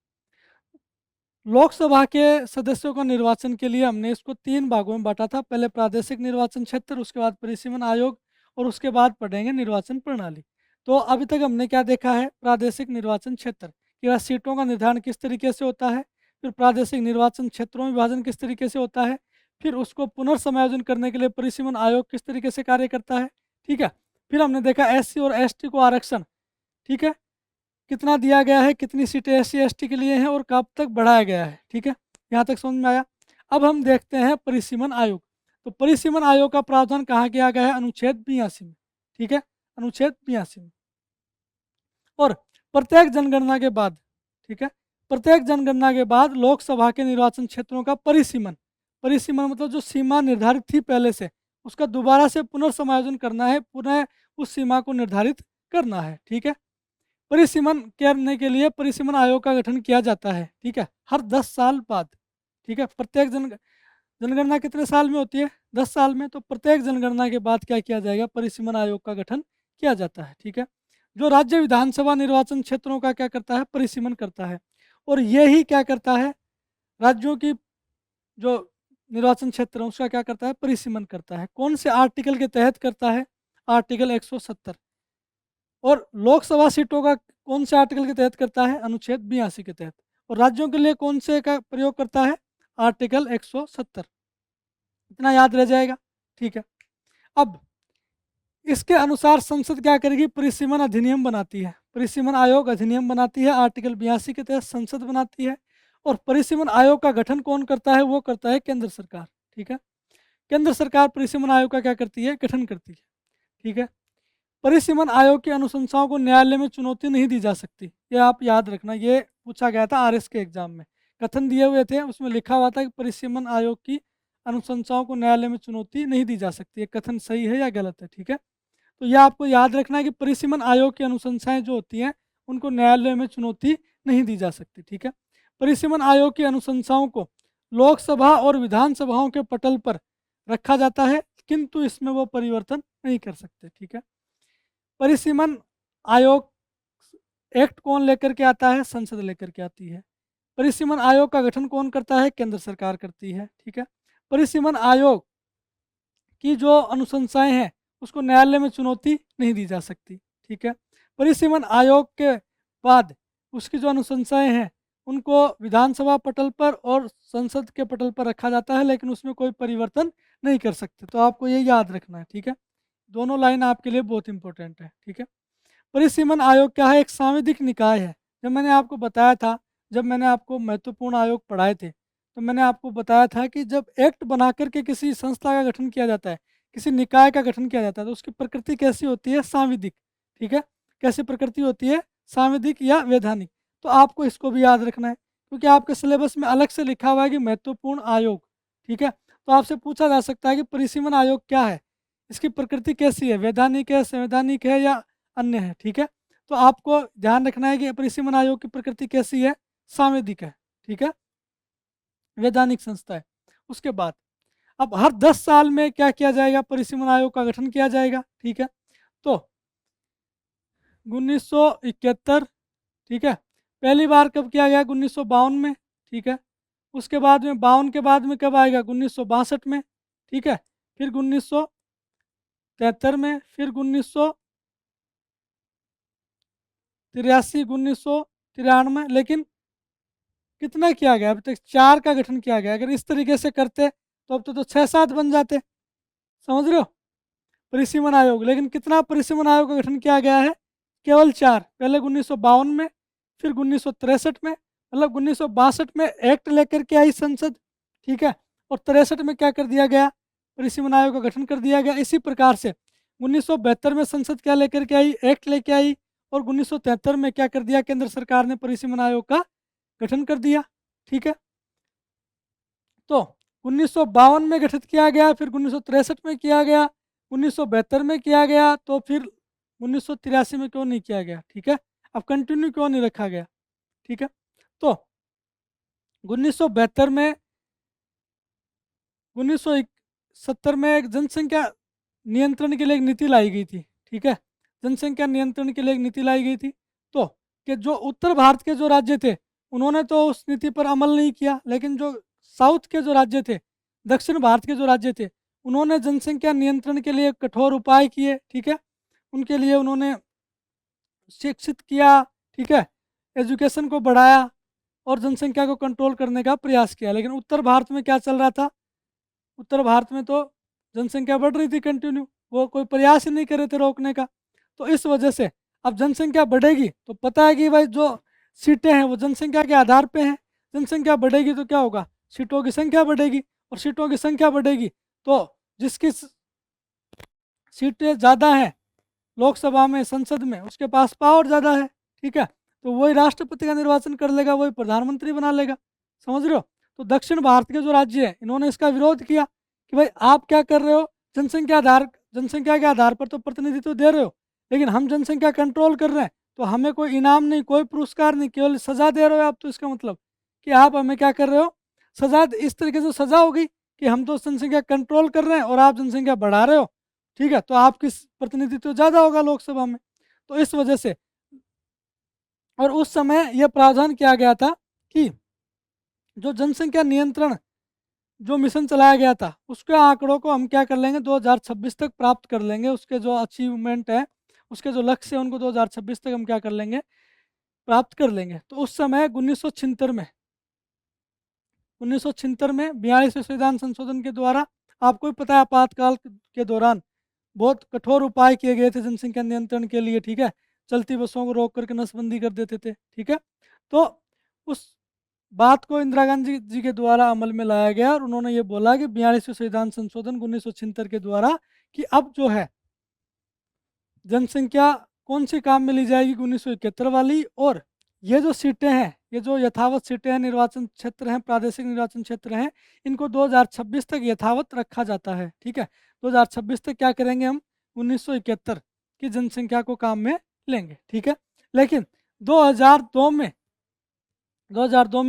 लोकसभा के सदस्यों का निर्वाचन के लिए हमने इसको 3 भागों में बांटा था। पहले प्रादेशिक निर्वाचन क्षेत्र, उसके बाद परिसीमन आयोग, और उसके बाद पढ़ेंगे निर्वाचन प्रणाली। तो अभी तक हमने क्या देखा है, प्रादेशिक निर्वाचन क्षेत्र कि वह सीटों का निर्धारण किस तरीके से होता है, फिर प्रादेशिक निर्वाचन क्षेत्रों में विभाजन किस तरीके से होता है, फिर उसको पुनर्समायोजन करने के लिए परिसीमन आयोग किस तरीके से कार्य करता है। ठीक है, फिर हमने देखा एससी और एसटी को आरक्षण, ठीक है, कितना दिया गया है, कितनी सीटें एससी एसटी के लिए हैं और कब तक बढ़ाया गया है। ठीक है, यहाँ तक समझ में आया। अब हम देखते हैं परिसीमन आयोग। तो परिसीमन आयोग का प्रावधान कहाँ किया गया है? अनुच्छेद 82 में, ठीक है, अनुच्छेद 82 में। और प्रत्येक जनगणना के बाद, ठीक है, प्रत्येक जनगणना के बाद लोकसभा के निर्वाचन क्षेत्रों का परिसीमन, परिसीमन मतलब जो सीमा निर्धारित थी पहले से, उसका दोबारा से पुनर्समायोजन करना है, पुनः उस सीमा को निर्धारित करना है, ठीक है। परिसीमन करने के लिए परिसीमन आयोग का गठन किया जाता है, ठीक है, हर 10 साल बाद, ठीक है। प्रत्येक जनगणना कितने साल में होती है? 10 साल में। तो प्रत्येक जनगणना के बाद क्या किया जाएगा? परिसीमन आयोग का गठन किया जाता है, ठीक है। जो राज्य विधानसभा निर्वाचन क्षेत्रों का क्या करता है? परिसीमन करता है। और ये ही क्या करता है? राज्यों की जो निर्वाचन क्षेत्र है उसका क्या करता है? परिसीमन करता है। कौन से आर्टिकल के तहत करता है? आर्टिकल 170। और लोकसभा सीटों का कौन से आर्टिकल के तहत करता है? अनुच्छेद 82 के तहत। और राज्यों के लिए कौन से का प्रयोग करता है? आर्टिकल 170। इतना याद रह जाएगा, ठीक है। अब इसके अनुसार संसद क्या करेगी? परिसीमन अधिनियम बनाती है, परिसीमन आयोग अधिनियम बनाती है, आर्टिकल 82 के तहत संसद बनाती है। और परिसीमन आयोग का गठन कौन करता है? वो करता है केंद्र सरकार, ठीक है। केंद्र सरकार परिसीमन आयोग का क्या करती है? गठन करती है, ठीक है। परिसीमन आयोग की अनुशंसाओं को न्यायालय में चुनौती नहीं दी जा सकती, ये आप याद रखना। ये पूछा गया था आरएस के एग्जाम में, कथन दिए हुए थे, उसमें लिखा हुआ था कि परिसीमन आयोग की अनुशंसाओं को न्यायालय में चुनौती नहीं दी जा सकती। ये कथन सही है या गलत है? ठीक है, तो यह आपको याद रखना है कि परिसीमन आयोग की अनुशंसाएं जो होती हैं उनको न्यायालय में चुनौती नहीं दी जा सकती, ठीक है। परिसीमन आयोग की अनुशंसाओं को लोकसभा और विधानसभाओं के पटल पर रखा जाता है, किंतु इसमें वो परिवर्तन नहीं कर सकते, ठीक है। परिसीमन आयोग एक्ट कौन लेकर के आता है? संसद लेकर के आती है। परिसीमन आयोग का गठन कौन करता है? केंद्र सरकार करती है, ठीक है। परिसीमन आयोग की जो अनुशंसाएं हैं उसको न्यायालय में चुनौती नहीं दी जा सकती, ठीक है। परिसीमन आयोग के बाद उसकी जो अनुशंसाएं हैं उनको विधानसभा पटल पर और संसद के पटल पर रखा जाता है, लेकिन उसमें कोई परिवर्तन नहीं कर सकते। तो आपको ये याद रखना है, ठीक है। दोनों लाइन आपके लिए बहुत इंपॉर्टेंट है, ठीक है। परिसीमन आयोग क्या है? एक सांविधिक निकाय है। जब मैंने आपको बताया था, जब मैंने आपको महत्वपूर्ण आयोग पढ़ाए थे, तो मैंने आपको बताया था कि जब एक्ट बना करके किसी संस्था का गठन किया जाता है, किसी निकाय का गठन किया जाता है, तो उसकी प्रकृति कैसी होती है? सांविधिक, ठीक है। कैसी प्रकृति होती है? सांविधिक या वैधानिक। तो आपको इसको भी याद रखना है, क्योंकि आपके सिलेबस में अलग से लिखा हुआ है कि महत्वपूर्ण आयोग, ठीक है। तो आपसे पूछा जा सकता है कि परिसीमन आयोग क्या है, इसकी प्रकृति कैसी है? वैधानिक है, संवैधानिक है या अन्य है, ठीक है। तो आपको ध्यान रखना है कि परिसीमन आयोग की प्रकृति कैसी है? सांविधिक है, ठीक है, वैधानिक संस्था है। उसके बाद अब हर 10 साल में क्या किया जाएगा? परिसीमन आयोग का गठन किया जाएगा, ठीक है। तो 1971, ठीक है, पहली बार कब किया गया? 1952 में, ठीक है। उसके बाद में 52 के बाद में कब आएगा? 1962 में, ठीक है। फिर 1973 में, फिर 1983, 1993। लेकिन कितना किया गया? अभी तक 4 का गठन किया गया। अगर इस तरीके से करते तो अब तो 6-7 बन जाते, समझ रहे हो, परिसीमन आयोग। लेकिन कितना परिसीमन आयोग का गठन किया गया है? केवल 4। पहले 1952 में, फिर 1963 में, मतलब 1962 में एक्ट लेकर के आई संसद, ठीक है। और 63 में क्या कर दिया गया? परिसीमन आयोग का गठन कर दिया गया। इसी प्रकार से 1972 में संसद क्या लेकर के आई? एक्ट लेके आई। और 1973 में क्या कर दिया? केंद्र सरकार ने परिसीमन आयोग का गठन कर दिया, ठीक है। तो 1952 में गठित किया गया, फिर 1963 में किया गया, 1972 में किया गया, तो फिर 1983 में क्यों नहीं किया गया? ठीक है, अब कंटिन्यू क्यों नहीं रखा गया? ठीक है, तो 1972 में, 1970 में एक जनसंख्या नियंत्रण के लिए एक नीति लाई गई थी, ठीक है, जनसंख्या नियंत्रण के लिए एक नीति लाई गई थी। तो कि जो उत्तर भारत के जो राज्य थे उन्होंने तो उस नीति पर अमल नहीं किया, लेकिन जो साउथ के जो राज्य थे, दक्षिण भारत के जो राज्य थे, उन्होंने जनसंख्या नियंत्रण के लिए कठोर उपाय किए, ठीक है। उनके लिए उन्होंने शिक्षित किया, ठीक है, एजुकेशन को बढ़ाया और जनसंख्या को कंट्रोल करने का प्रयास किया। लेकिन उत्तर भारत में क्या चल रहा था? उत्तर भारत में तो जनसंख्या बढ़ रही थी कंटिन्यू, वो कोई प्रयास ही नहीं कर रहे थे रोकने का। तो इस वजह से अब जनसंख्या बढ़ेगी तो पता है कि भाई जो सीटें हैं वो जनसंख्या के आधार पे हैं। जनसंख्या बढ़ेगी तो क्या होगा? सीटों की संख्या बढ़ेगी, और सीटों की संख्या बढ़ेगी तो जिसकी सीटें ज़्यादा हैं लोकसभा में, संसद में, उसके पास पावर ज़्यादा है, ठीक है, तो वही राष्ट्रपति का निर्वाचन कर लेगा, वही प्रधानमंत्री बना लेगा। समझ रहे हो? तो दक्षिण भारत के जो राज्य हैं इन्होंने इसका विरोध किया कि भाई आप क्या कर रहे हो, जनसंख्या के आधार पर तो प्रतिनिधित्व दे रहे हो, लेकिन हम जनसंख्या कंट्रोल कर रहे हैं, तो हमें कोई इनाम नहीं, कोई पुरस्कार नहीं, केवल सज़ा दे रहे हो आप। तो इसका मतलब कि आप हमें क्या कर रहे हो, सज़ा, इस तरीके से सज़ा होगी कि हम तो जनसंख्या कंट्रोल कर रहे हैं और आप जनसंख्या बढ़ा रहे हो, ठीक है, तो आपकी प्रतिनिधित्व ज़्यादा होगा लोकसभा में। तो इस वजह से, और उस समय यह प्रावधान किया गया था कि जो जनसंख्या नियंत्रण जो मिशन चलाया गया था उसके आंकड़ों को हम क्या कर लेंगे, 2026 तक प्राप्त कर लेंगे, उसके जो अचीवमेंट है, उसके जो लक्ष्य है उनको 2026 तक हम क्या कर लेंगे, प्राप्त कर लेंगे। तो उस समय 1976 में 42वें संविधान संशोधन के द्वारा, आपको भी पता है आपातकाल के दौरान बहुत कठोर उपाय किए गए थे जनसंख्या नियंत्रण के लिए, ठीक है, चलती बसों को रोक करके नसबंदी कर देते थे, ठीक है। तो उस बात को इंदिरा गांधी जी के द्वारा अमल में लाया गया और उन्होंने ये बोला कि 42वें संविधान संशोधन 1976 के द्वारा कि अब जो है जनसंख्या कौन सी काम में ली जाएगी, 1971 वाली, और ये जो सीटें हैं, ये जो यथावत सीटें हैं, निर्वाचन क्षेत्र हैं, प्रादेशिक निर्वाचन क्षेत्र हैं, इनको 2026 तक यथावत रखा जाता है, ठीक है। 2026 तक क्या करेंगे हम, 1971 की जनसंख्या को काम में लेंगे, ठीक है। लेकिन 2002 में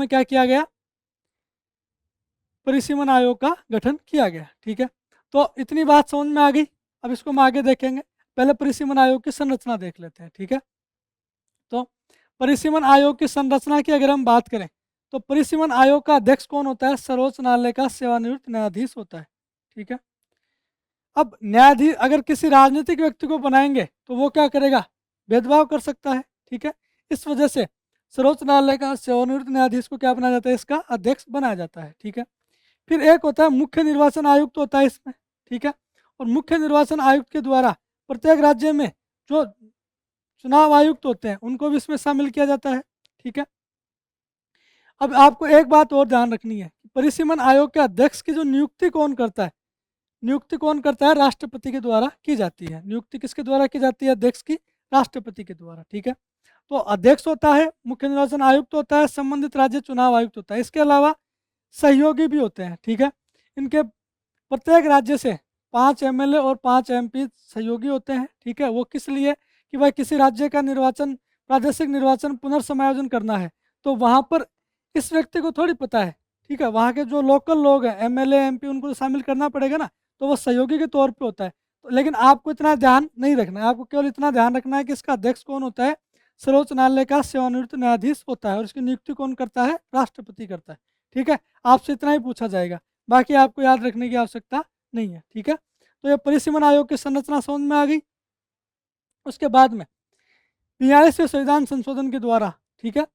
क्या किया गया, परिसीमन आयोग का गठन किया गया, ठीक है। तो इतनी बात समझ में आ गई। अब इसको हम आगे देखेंगे, पहले परिसीमन आयोग की संरचना देख लेते हैं, ठीक है। तो परिसीमन आयोग की संरचना की अगर हम बात करें तो परिसीमन आयोग का अध्यक्ष कौन होता है, सर्वोच्च न्यायालय का सेवानिवृत्त न्यायाधीश होता है, ठीक है। अब न्यायाधीश अगर किसी राजनीतिक व्यक्ति को बनाएंगे तो वो क्या करेगा, भेदभाव कर सकता है, ठीक है। इस वजह से सर्वोच्च न्यायालय का सेवानिवृत्त न्यायाधीश को क्या बनाया जाता है, इसका अध्यक्ष बनाया जाता है, ठीक है। फिर एक होता है मुख्य निर्वाचन आयुक्त होता है इसमें, ठीक है। और मुख्य निर्वाचन आयुक्त के द्वारा प्रत्येक राज्य में जो चुनाव आयुक्त होते हैं उनको भी इसमें शामिल किया जाता है, ठीक है। अब आपको एक बात और ध्यान रखनी है, परिसीमन आयोग के अध्यक्ष की जो नियुक्ति कौन करता है, नियुक्ति कौन करता है, राष्ट्रपति के द्वारा की जाती है। नियुक्ति किसके द्वारा की जाती है, अध्यक्ष की, राष्ट्रपति के द्वारा, ठीक है। तो अध्यक्ष होता है, मुख्य निर्वाचन आयुक्त होता है, संबंधित राज्य चुनाव आयुक्त होता है, इसके अलावा सहयोगी भी होते हैं, ठीक है। इनके प्रत्येक राज्य से 5 एमएलए और 5 एमपी सहयोगी होते हैं, ठीक है। वो किस लिए, कि भाई किसी राज्य का निर्वाचन, प्रादेशिक निर्वाचन पुनर्समायोजन करना है, तो वहाँ पर इस व्यक्ति को थोड़ी पता है, ठीक है, वहाँ के जो लोकल लोग हैं, एमएलए एमपी, उनको तो शामिल करना पड़ेगा ना, तो वो सहयोगी के तौर पे होता है। तो लेकिन आपको इतना ध्यान नहीं रखना है, आपको केवल इतना ध्यान रखना है कि इसका अध्यक्ष कौन होता है, सर्वोच्च न्यायालय का सेवानिवृत्त न्यायाधीश होता है, और इसकी नियुक्ति कौन करता है, राष्ट्रपति करता है, ठीक है। आपसे इतना ही पूछा जाएगा, बाकी आपको याद रखने की आवश्यकता नहीं है, ठीक है। तो ये परिसीमन आयोग की संरचना समझ में आ गई। उसके बाद में 42वें संविधान संशोधन के द्वारा, ठीक है,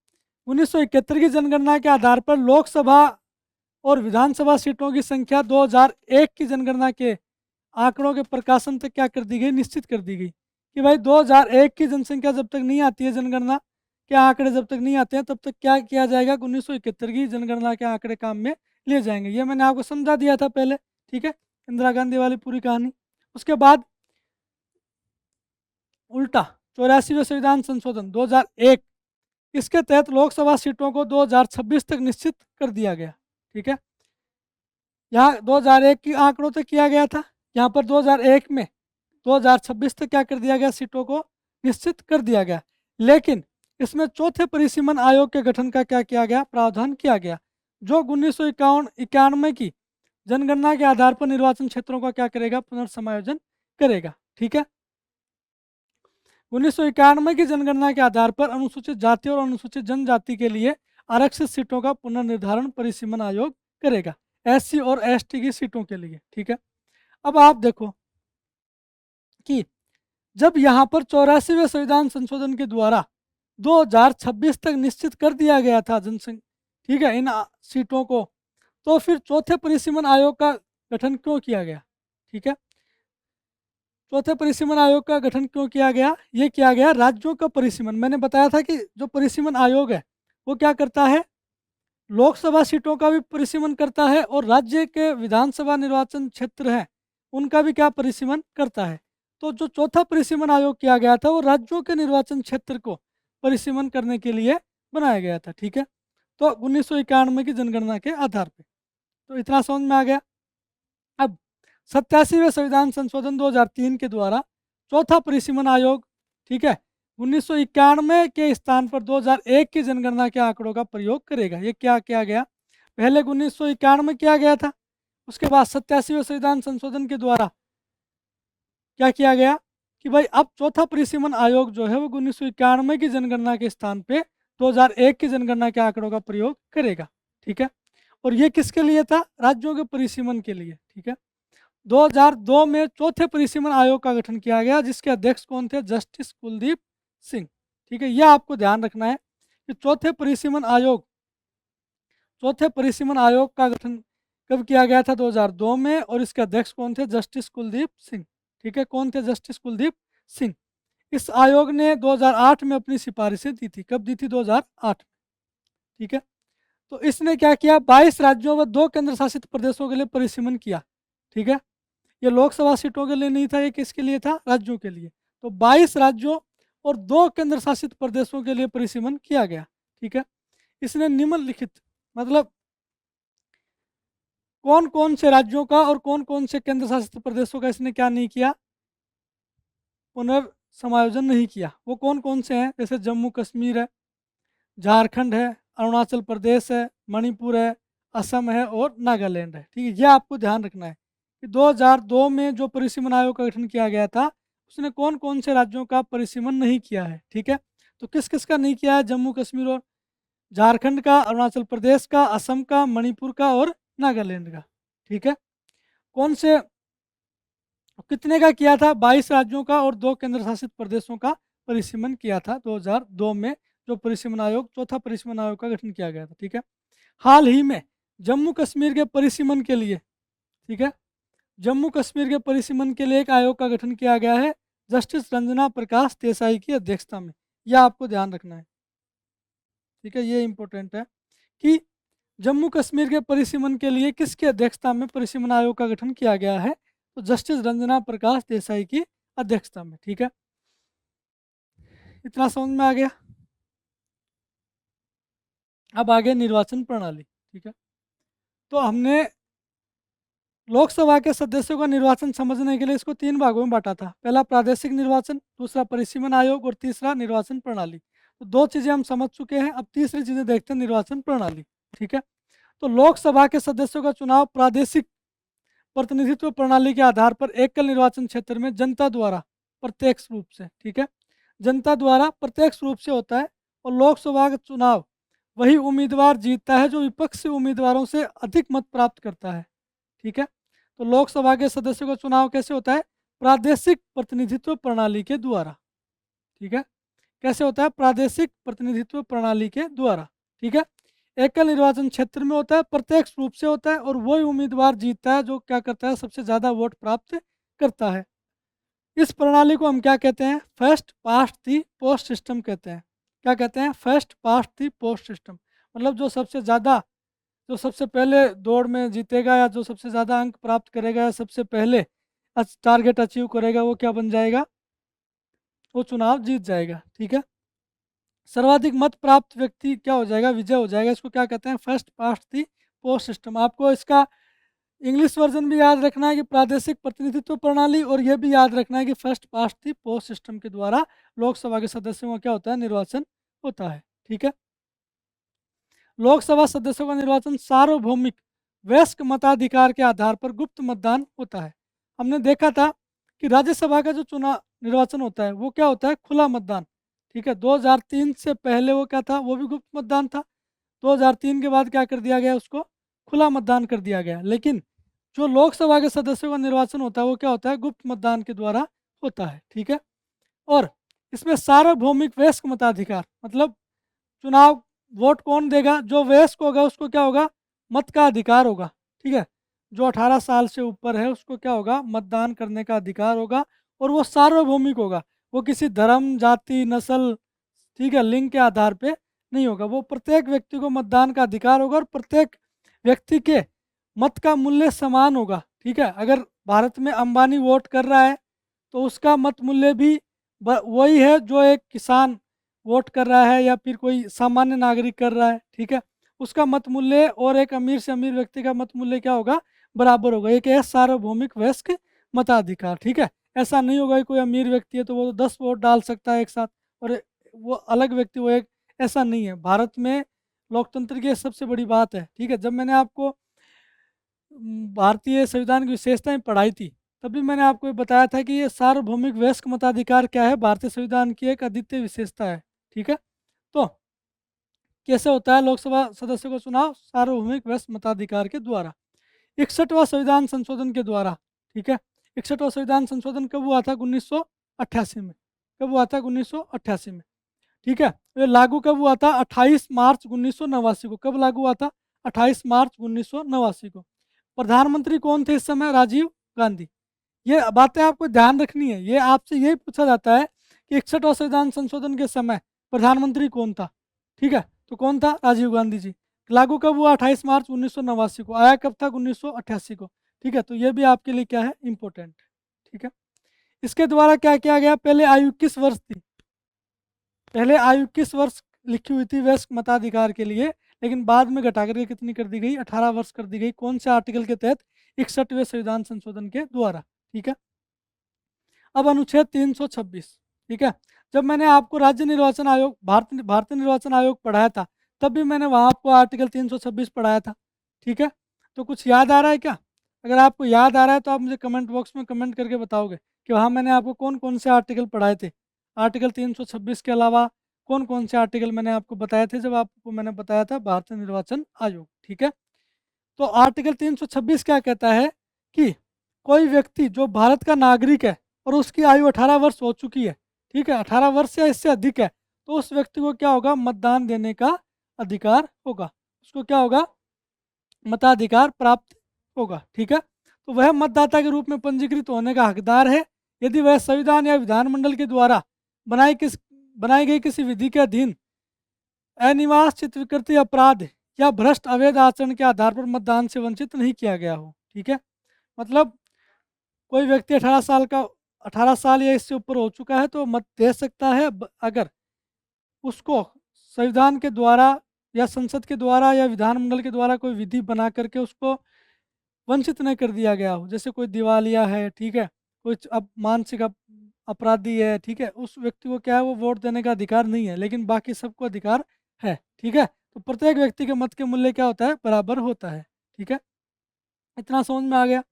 1971 की जनगणना के आधार पर लोकसभा और विधानसभा सीटों की संख्या 2001 की जनगणना के आंकड़ों के प्रकाशन तक क्या कर दी गई, निश्चित कर दी गई कि भाई 2001 की जनसंख्या जब तक नहीं आती है, जनगणना के आंकड़े जब तक नहीं आते हैं, तब तक क्या किया जाएगा, 1971 की जनगणना के आंकड़े काम में लिए जाएंगे। ये मैंने आपको समझा दिया था पहले, ठीक है, इंदिरा गांधी वाली पूरी कहानी। उसके बाद उल्टा 84वें संविधान संशोधन 2001, इसके तहत लोकसभा सीटों को 2026 तक निश्चित कर दिया गया, ठीक है। यहाँ 2001 की आंकड़ों तक किया गया था, यहाँ पर 2001 में 2026 तक क्या कर दिया गया, सीटों को निश्चित कर दिया गया। लेकिन इसमें चौथे परिसीमन आयोग के गठन का क्या किया गया, प्रावधान किया गया, जो 1991 की जनगणना के आधार पर निर्वाचन क्षेत्रों का क्या करेगा, पुनर्समायोजन करेगा, ठीक है। 1991 की जनगणना के आधार पर अनुसूचित जाति और अनुसूचित जनजाति के लिए आरक्षित सीटों का पुनर्निर्धारण परिसीमन आयोग करेगा, एससी और एसटी की सीटों के लिए, ठीक है। अब आप देखो कि जब यहाँ पर 84वें संविधान संशोधन के द्वारा 2026 तक निश्चित कर दिया गया था जनसंख्या, ठीक है, इन सीटों को, तो फिर चौथे परिसीमन आयोग का गठन क्यों किया गया, ठीक है। चौथे परिसीमन आयोग का गठन क्यों किया गया, ये किया गया राज्यों का परिसीमन। मैंने बताया था कि जो परिसीमन आयोग है वो क्या करता है, लोकसभा सीटों का भी परिसीमन करता है और राज्य के विधानसभा निर्वाचन क्षेत्र हैं उनका भी क्या परिसीमन करता है। तो जो चौथा परिसीमन आयोग किया गया था वो राज्यों के निर्वाचन क्षेत्र को परिसीमन करने के लिए बनाया गया था, ठीक है। तो 1991 की जनगणना के आधार पे, तो इतना समझ में आ गया। अब 87वें संविधान संशोधन 2003 के द्वारा चौथा परिसीमन आयोग, ठीक है, 1991 के स्थान पर 2001 की जनगणना के आंकड़ों का प्रयोग करेगा। ये क्या किया गया, पहले 1991 किया गया था, उसके बाद 87वें संविधान संशोधन के द्वारा क्या किया गया कि भाई अब चौथा परिसीमन आयोग जो है वो 1991 की जनगणना के स्थान पे 2001 की जनगणना के आंकड़ों का प्रयोग करेगा, ठीक है। और ये किसके लिए था, राज्यों के परिसीमन के लिए, ठीक है। 2002 में चौथे परिसीमन आयोग का गठन किया गया जिसके अध्यक्ष कौन थे, जस्टिस कुलदीप सिंह, ठीक है। यह आपको ध्यान रखना है कि चौथे परिसीमन आयोग का गठन कब किया गया था, 2002 में, और इसके अध्यक्ष कौन थे, जस्टिस कुलदीप सिंह, ठीक है। कौन थे, जस्टिस कुलदीप सिंह। इस आयोग ने 2008 में अपनी सिफारिशें दी थी, कब दी थी, 2008 में, ठीक है। तो इसने क्या किया, 22 राज्यों व 2 केंद्र शासित प्रदेशों के लिए परिसीमन किया, ठीक है। ये लोकसभा सीटों के लिए नहीं था, ये किसके लिए था, राज्यों के लिए। तो 22 राज्यों और 2 केंद्र शासित प्रदेशों के लिए परिसीमन किया गया, ठीक है। इसने निम्नलिखित, मतलब कौन कौन से राज्यों का और कौन कौन से केंद्र शासित प्रदेशों का इसने क्या नहीं किया, पुनर्समायोजन नहीं किया। वो कौन कौन से हैं, जैसे जम्मू कश्मीर है, झारखंड है, अरुणाचल प्रदेश है, मणिपुर है, असम है और नागालैंड है, ठीक है। यह आपको ध्यान रखना है कि 2002 में जो परिसीमन आयोग का गठन किया गया था उसने कौन कौन से राज्यों का परिसीमन नहीं किया है, ठीक है। तो किस किस का नहीं किया है, जम्मू कश्मीर और झारखंड का, अरुणाचल प्रदेश का, असम का, मणिपुर का और नागालैंड का, ठीक है। कौन से, कितने का किया था, 22 राज्यों का और 2 केंद्र शासित प्रदेशों का परिसीमन किया था 2002 में, जो परिसीमन आयोग, चौथा परिसीमन आयोग का गठन किया गया था, ठीक है। हाल ही में जम्मू कश्मीर के परिसीमन के लिए, ठीक है, जम्मू कश्मीर के परिसीमन के लिए एक आयोग का गठन किया गया है जस्टिस रंजना प्रकाश देसाई की अध्यक्षता में। यह आपको ध्यान रखना है, ठीक है। ये इंपॉर्टेंट है कि जम्मू कश्मीर के परिसीमन के लिए किसकी अध्यक्षता में परिसीमन आयोग का गठन किया गया है, तो जस्टिस रंजना प्रकाश देसाई की अध्यक्षता में, ठीक है। इतना समझ में आ गया। अब आगे निर्वाचन प्रणाली, ठीक है। तो हमने लोकसभा के सदस्यों का निर्वाचन समझने के लिए इसको 3 भागों में बांटा था, पहला प्रादेशिक निर्वाचन, दूसरा परिसीमन आयोग और तीसरा निर्वाचन प्रणाली। तो 2 चीज़ें हम समझ चुके हैं, अब तीसरी चीज़ें देखते हैं, निर्वाचन प्रणाली, ठीक है। तो लोकसभा के सदस्यों का चुनाव प्रादेशिक प्रतिनिधित्व प्रणाली के आधार पर एकल निर्वाचन क्षेत्र में जनता द्वारा प्रत्यक्ष रूप से, ठीक है, जनता द्वारा प्रत्यक्ष रूप से होता है। और लोकसभा का चुनाव वही उम्मीदवार जीतता है जो विपक्षी उम्मीदवारों से अधिक मत प्राप्त करता है, ठीक है। तो लोकसभा के सदस्यों का चुनाव कैसे होता है, प्रादेशिक प्रतिनिधित्व प्रणाली के द्वारा, ठीक है। कैसे होता है, प्रादेशिक प्रतिनिधित्व प्रणाली के द्वारा, ठीक है। एकल निर्वाचन क्षेत्र में होता है, प्रत्यक्ष रूप से होता है, और वही उम्मीदवार जीतता है जो क्या करता है, सबसे ज़्यादा वोट प्राप्त करता है। इस प्रणाली को हम क्या कहते हैं, फर्स्ट पास्ट दी पोस्ट सिस्टम कहते हैं। क्या कहते हैं, फर्स्ट पास्ट दी पोस्ट सिस्टम। मतलब जो सबसे ज़्यादा, जो सबसे पहले दौड़ में जीतेगा या जो सबसे ज़्यादा अंक प्राप्त करेगा या सबसे पहले टारगेट अचीव करेगा वो क्या बन जाएगा, वो चुनाव जीत जाएगा, ठीक है। सर्वाधिक मत प्राप्त व्यक्ति क्या हो जाएगा, विजय हो जाएगा। इसको क्या कहते हैं, फर्स्ट पास्ट दी पोस्ट सिस्टम। आपको इसका इंग्लिश वर्जन भी याद रखना है कि प्रादेशिक प्रतिनिधित्व प्रणाली, और यह भी याद रखना है कि फर्स्ट पास्ट दी पोस्ट सिस्टम के द्वारा लोकसभा के सदस्यों का क्या होता है, निर्वाचन होता है, ठीक है। लोकसभा सदस्यों का निर्वाचन सार्वभौमिक वयस्क मताधिकार के आधार पर गुप्त मतदान होता है। हमने देखा था कि राज्यसभा का जो चुनाव निर्वाचन होता है वो क्या होता है, खुला मतदान, ठीक है। 2003 से पहले वो क्या था, वो भी गुप्त मतदान था। 2003 के बाद क्या कर दिया गया, उसको खुला मतदान कर दिया गया। लेकिन जो लोकसभा के सदस्यों का निर्वाचन होता है वो क्या होता है, गुप्त मतदान के द्वारा होता है, ठीक है। और इसमें सार्वभौमिक वयस्क मताधिकार, मतलब चुनाव वोट कौन देगा, जो वयस्क होगा उसको क्या होगा, मत का अधिकार होगा, ठीक है। जो 18 साल से ऊपर है उसको क्या होगा, मतदान करने का अधिकार होगा। और वो सार्वभौमिक होगा, वो किसी धर्म, जाति, नस्ल, ठीक है, लिंग के आधार पे नहीं होगा। वो प्रत्येक व्यक्ति को मतदान का अधिकार होगा और प्रत्येक व्यक्ति के मत का मूल्य समान होगा, ठीक है। अगर भारत में अंबानी वोट कर रहा है तो उसका मत मूल्य भी वही है जो एक किसान वोट कर रहा है या फिर कोई सामान्य नागरिक कर रहा है, ठीक है। उसका मत मूल्य और एक अमीर से अमीर व्यक्ति का मत मूल्य क्या होगा, बराबर होगा। एक है सार्वभौमिक वयस्क मताधिकार, ठीक है। ऐसा नहीं होगा कि कोई अमीर व्यक्ति है तो वो 10 वोट डाल सकता है एक साथ और वो अलग व्यक्ति वो एक, ऐसा नहीं है। भारत में लोकतंत्र की सबसे बड़ी बात है, ठीक है। जब मैंने आपको भारतीय संविधान की विशेषताएं पढ़ाई थी तभी मैंने आपको ये बताया था कि ये सार्वभौमिक वयस्क मताधिकार क्या है, भारतीय संविधान की एक अद्वितीय विशेषता है, ठीक है। तो कैसे होता है लोकसभा सदस्य को चुनाव, सार्वभौमिक वयस्क मताधिकार के द्वारा, 61वां संविधान संशोधन के द्वारा, ठीक है। 61वां संविधान संशोधन कब हुआ था, 1988 में। कब हुआ था, 1988 में, ठीक है। ये लागू कब हुआ था, 28 मार्च 1989 को। कब लागू हुआ था, 28 मार्च 1989 को। प्रधानमंत्री कौन थे इस समय, राजीव गांधी। ये बातें आपको ध्यान रखनी है, ये आपसे यही पूछा जाता है कि 61वां संविधान संशोधन के समय प्रधानमंत्री कौन था, ठीक है। तो कौन था, राजीव गांधी जी। लागू कब हुआ, 28 मार्च 1989 को। आया कब था, 1988 को, ठीक है। तो ये भी आपके लिए क्या है, इंपॉर्टेंट, ठीक है। इसके द्वारा क्या किया गया, पहले आयु किस वर्ष थी, पहले आयु किस वर्ष लिखी हुई थी वयस्क मताधिकार के लिए, लेकिन बाद में घटा करके कितनी कर दी गई, 18 वर्ष कर दी गई। कौन से आर्टिकल के तहत, 61वें संविधान संशोधन के द्वारा, ठीक है। अब अनुच्छेद 326, ठीक है। जब मैंने आपको राज्य निर्वाचन आयोग, भारतीय निर्वाचन आयोग पढ़ाया था तब भी मैंने वहाँ आपको आर्टिकल 326 पढ़ाया था, ठीक है। तो कुछ याद आ रहा है क्या, अगर आपको याद आ रहा है तो आप मुझे कमेंट बॉक्स में कमेंट करके बताओगे कि वहाँ मैंने आपको कौन कौन से आर्टिकल पढ़ाए थे। आर्टिकल 326 के अलावा कौन कौन से आर्टिकल मैंने आपको बताए थे जब आपको मैंने बताया था भारतीय निर्वाचन आयोग, ठीक है। तो आर्टिकल 326 क्या कहता है कि कोई व्यक्ति जो भारत का नागरिक है और उसकी आयु 18 वर्ष हो चुकी है, ठीक है, 18 वर्ष या इससे अधिक है, तो उस व्यक्ति को क्या होगा, मतदान देने का अधिकार होगा। उसको क्या होगा, मताधिकार प्राप्त होगा, ठीक है। तो वह मतदाता के रूप में पंजीकृत होने का हकदार है यदि वह संविधान या विधानमंडल के द्वारा बनाई गई किसी विधि के अधीन अनिवास चित्तविकृति अपराध या भ्रष्ट अवैध आचरण के आधार पर मतदान से वंचित नहीं किया गया हो, ठीक है। मतलब कोई व्यक्ति 18 साल या इससे ऊपर हो चुका है तो मत दे सकता है अगर उसको संविधान के द्वारा या संसद के द्वारा या विधानमंडल के द्वारा कोई विधि बना करके उसको वंचित नहीं कर दिया गया हो। जैसे कोई दिवालिया है, ठीक है, कोई अब मानसिक अपराधी है, ठीक है, उस व्यक्ति को क्या है, वो वोट देने का अधिकार नहीं है, लेकिन बाकी सबको अधिकार है, ठीक है। तो प्रत्येक व्यक्ति के मत के मूल्य क्या होता है, बराबर होता है, ठीक है। इतना समझ में आ गया।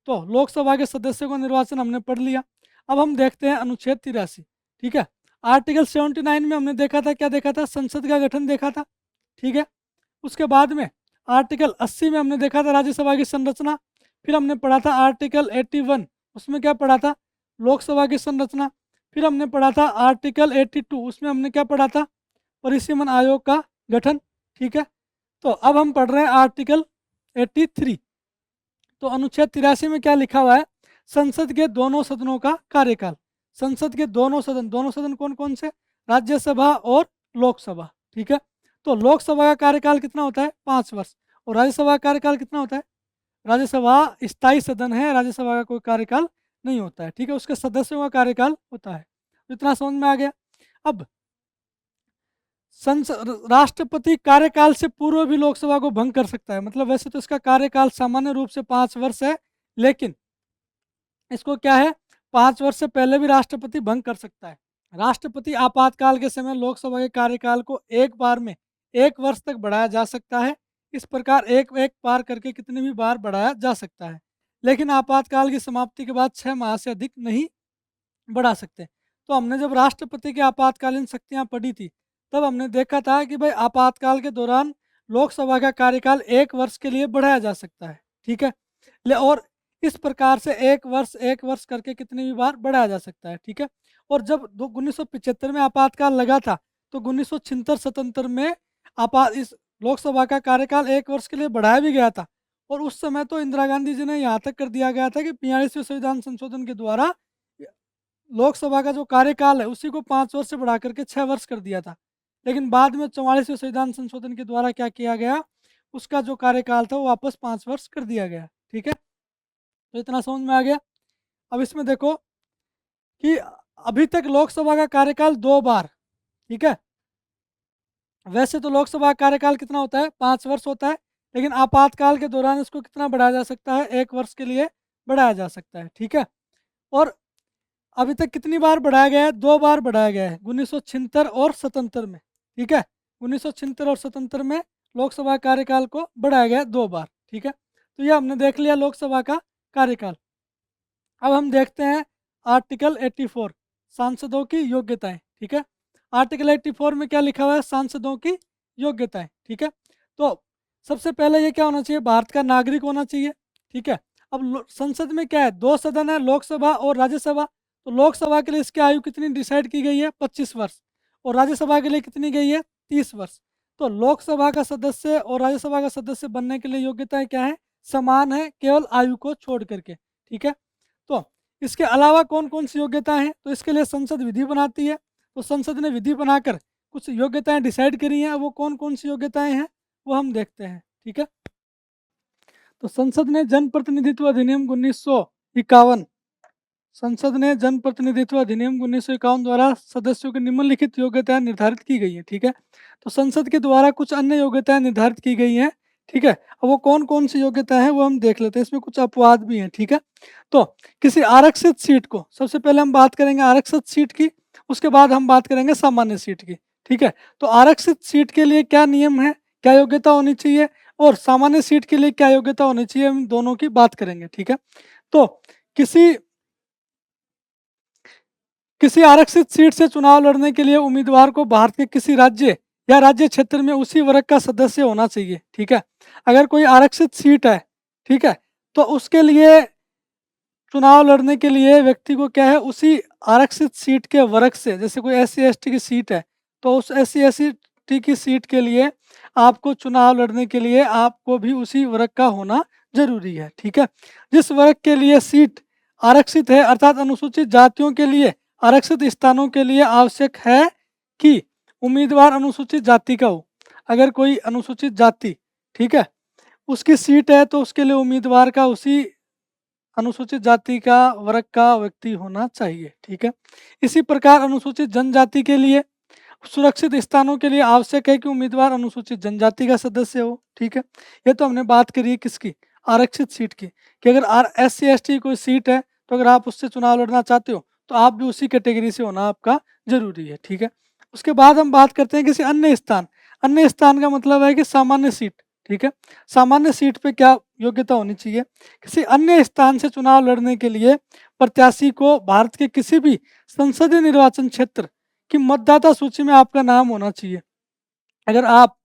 तो लोकसभा के सदस्यों का निर्वाचन हमने पढ़ लिया। अब हम देखते हैं अनुच्छेद 83, ठीक है। आर्टिकल 79 में हमने देखा था, क्या देखा था, संसद का गठन देखा था, ठीक है। उसके बाद में आर्टिकल 80 में हमने देखा था राज्यसभा की संरचना। फिर हमने पढ़ा था आर्टिकल 81, उसमें क्या पढ़ा था, लोकसभा की संरचना। फिर हमने पढ़ा था आर्टिकल 82, उसमें हमने क्या पढ़ा था, परिसीमन आयोग का गठन, ठीक है। तो अब हम पढ़ रहे हैं आर्टिकल 83। तो अनुच्छेद 83 में क्या लिखा हुआ है, संसद के दोनों सदनों का कार्यकाल। संसद के दोनों सदन कौन कौन से, राज्यसभा और लोकसभा, ठीक है। तो लोकसभा का कार्यकाल कितना होता है, 5 वर्ष, और राज्यसभा का कार्यकाल कितना होता है, राज्यसभा स्थायी सदन है, राज्यसभा का कोई कार्यकाल नहीं होता है, ठीक है, उसके सदस्यों का कार्यकाल होता है। तो इतना समझ में आ गया। अब राष्ट्रपति कार्यकाल से पूर्व भी लोकसभा को भंग कर सकता है। मतलब वैसे तो इसका कार्यकाल सामान्य रूप से 5 वर्ष है, लेकिन इसको क्या है, 5 वर्ष से पहले भी राष्ट्रपति भंग कर सकता है। राष्ट्रपति आपातकाल के समय लोकसभा के कार्यकाल को एक बार में 1 वर्ष तक बढ़ाया जा सकता है। इस प्रकार एक एक बार करके कितनी भी बार बढ़ाया जा सकता है, लेकिन आपातकाल की समाप्ति के बाद 6 माह से अधिक नहीं बढ़ा सकते। तो हमने जब राष्ट्रपति की आपातकालीन शक्तियाँ पढ़ी थी तब हमने देखा था कि भाई आपातकाल के दौरान लोकसभा का कार्यकाल 1 वर्ष के लिए बढ़ाया जा सकता है, ठीक है। और इस प्रकार से 1 वर्ष करके कितनी भी बार बढ़ाया जा सकता है, ठीक है। और जब 1975 में आपातकाल लगा था तो 1976-77 में इस लोकसभा का कार्यकाल 1 वर्ष के लिए बढ़ाया भी गया था। और उस समय तो इंदिरा गांधी जी ने यहाँ तक कर दिया गया था कि 42वें संविधान संशोधन के द्वारा लोकसभा का जो कार्यकाल है उसी को 5 वर्ष से बढ़ा करके 6 वर्ष कर दिया था। लेकिन बाद में 44वें संविधान संशोधन के द्वारा क्या किया गया, उसका जो कार्यकाल था वो वापस 5 वर्ष कर दिया गया, ठीक है। तो इतना समझ में आ गया। अब इसमें देखो कि अभी तक लोकसभा का कार्यकाल 2 बार, ठीक है। वैसे तो लोकसभा का कार्यकाल कितना होता है, 5 वर्ष होता है, लेकिन आपातकाल के दौरान इसको कितना बढ़ाया जा सकता है, 1 वर्ष के लिए बढ़ाया जा सकता है, ठीक है। और अभी तक कितनी बार बढ़ाया गया है, 2 बार बढ़ाया गया है, 1976 और 77 में, ठीक है। 1976 और 77 में लोकसभा कार्यकाल को बढ़ाया गया है 2 बार, ठीक है। तो ये हमने देख लिया लोकसभा का कार्यकाल। अब हम देखते हैं आर्टिकल 84 सांसदों की योग्यताएं, ठीक है। आर्टिकल 84 में क्या लिखा हुआ है, सांसदों की योग्यताएं, ठीक है। तो सबसे पहले ये क्या होना चाहिए, भारत का नागरिक होना चाहिए, ठीक है। अब संसद में क्या है, 2 सदन है, लोकसभा और राज्यसभा। तो लोकसभा के लिए इसकी आयु कितनी डिसाइड की गई है, 25 वर्ष, और राज्यसभा के लिए कितनी गई है, 30 वर्ष। तो लोकसभा का सदस्य और राज्यसभा का सदस्य बनने के लिए योग्यताएं क्या है, समान है, केवल आयु को छोड़ करके, ठीक है। तो इसके अलावा कौन कौन सी योग्यताएं हैं, तो इसके लिए संसद विधि बनाती है। तो संसद ने विधि बनाकर कुछ योग्यताएं डिसाइड करी हैं, वो कौन कौन सी योग्यताएं हैं वो हम देखते हैं, ठीक है। तो संसद ने जनप्रतिनिधित्व अधिनियम 1951, संसद ने जनप्रतिनिधित्व अधिनियम 1951 द्वारा सदस्यों की निम्नलिखित योग्यताएं निर्धारित की गई है, ठीक है। तो संसद के द्वारा कुछ अन्य योग्यताएं निर्धारित की गई हैं, ठीक है। अब वो कौन कौन सी योग्यताएं हैं वो हम देख लेते हैं, इसमें कुछ अपवाद भी हैं, ठीक है। तो किसी आरक्षित सीट को, सबसे पहले हम बात करेंगे आरक्षित सीट की, उसके बाद हम बात करेंगे सामान्य सीट की, ठीक है। तो आरक्षित सीट के लिए क्या नियम है, क्या योग्यता होनी चाहिए, और सामान्य सीट के लिए क्या योग्यता होनी चाहिए, हम दोनों की बात करेंगे, ठीक है। तो किसी आरक्षित सीट से चुनाव लड़ने के लिए उम्मीदवार को भारत के किसी राज्य या राज्य क्षेत्र में उसी वर्ग का सदस्य होना चाहिए, ठीक है। अगर कोई आरक्षित सीट है, ठीक है, तो उसके लिए चुनाव लड़ने के लिए व्यक्ति को क्या है, उसी आरक्षित सीट के वर्ग से, जैसे कोई SC ST की सीट है, तो उस SC ST की सीट के लिए आपको चुनाव लड़ने के लिए आपको भी उसी वर्ग का होना जरूरी है, ठीक है। जिस वर्ग के लिए सीट आरक्षित है, अर्थात अनुसूचित जातियों के लिए आरक्षित स्थानों के लिए आवश्यक है कि उम्मीदवार अनुसूचित जाति का हो। अगर कोई अनुसूचित जाति, ठीक है, उसकी सीट है तो उसके लिए उम्मीदवार का उसी अनुसूचित जाति का वर्ग का व्यक्ति होना चाहिए, ठीक है। इसी प्रकार अनुसूचित जनजाति के लिए सुरक्षित स्थानों के लिए आवश्यक है कि उम्मीदवार अनुसूचित जनजाति का सदस्य हो, ठीक है। ये तो हमने बात करी है किसकी, आरक्षित सीट की, कि अगर SC ST कोई सीट है तो अगर आप उससे चुनाव लड़ना चाहते हो तो आप भी उसी कैटेगरी से होना आपका जरूरी है, ठीक है। उसके बाद हम बात करते हैं किसी अन्य स्थान, अन्य स्थान का मतलब है कि सामान्य सीट, ठीक है। सामान्य सीट पे क्या योग्यता होनी चाहिए, किसी अन्य स्थान से चुनाव लड़ने के लिए प्रत्याशी को भारत के किसी भी संसदीय निर्वाचन क्षेत्र कि मतदाता सूची में आपका नाम होना चाहिए। अगर आप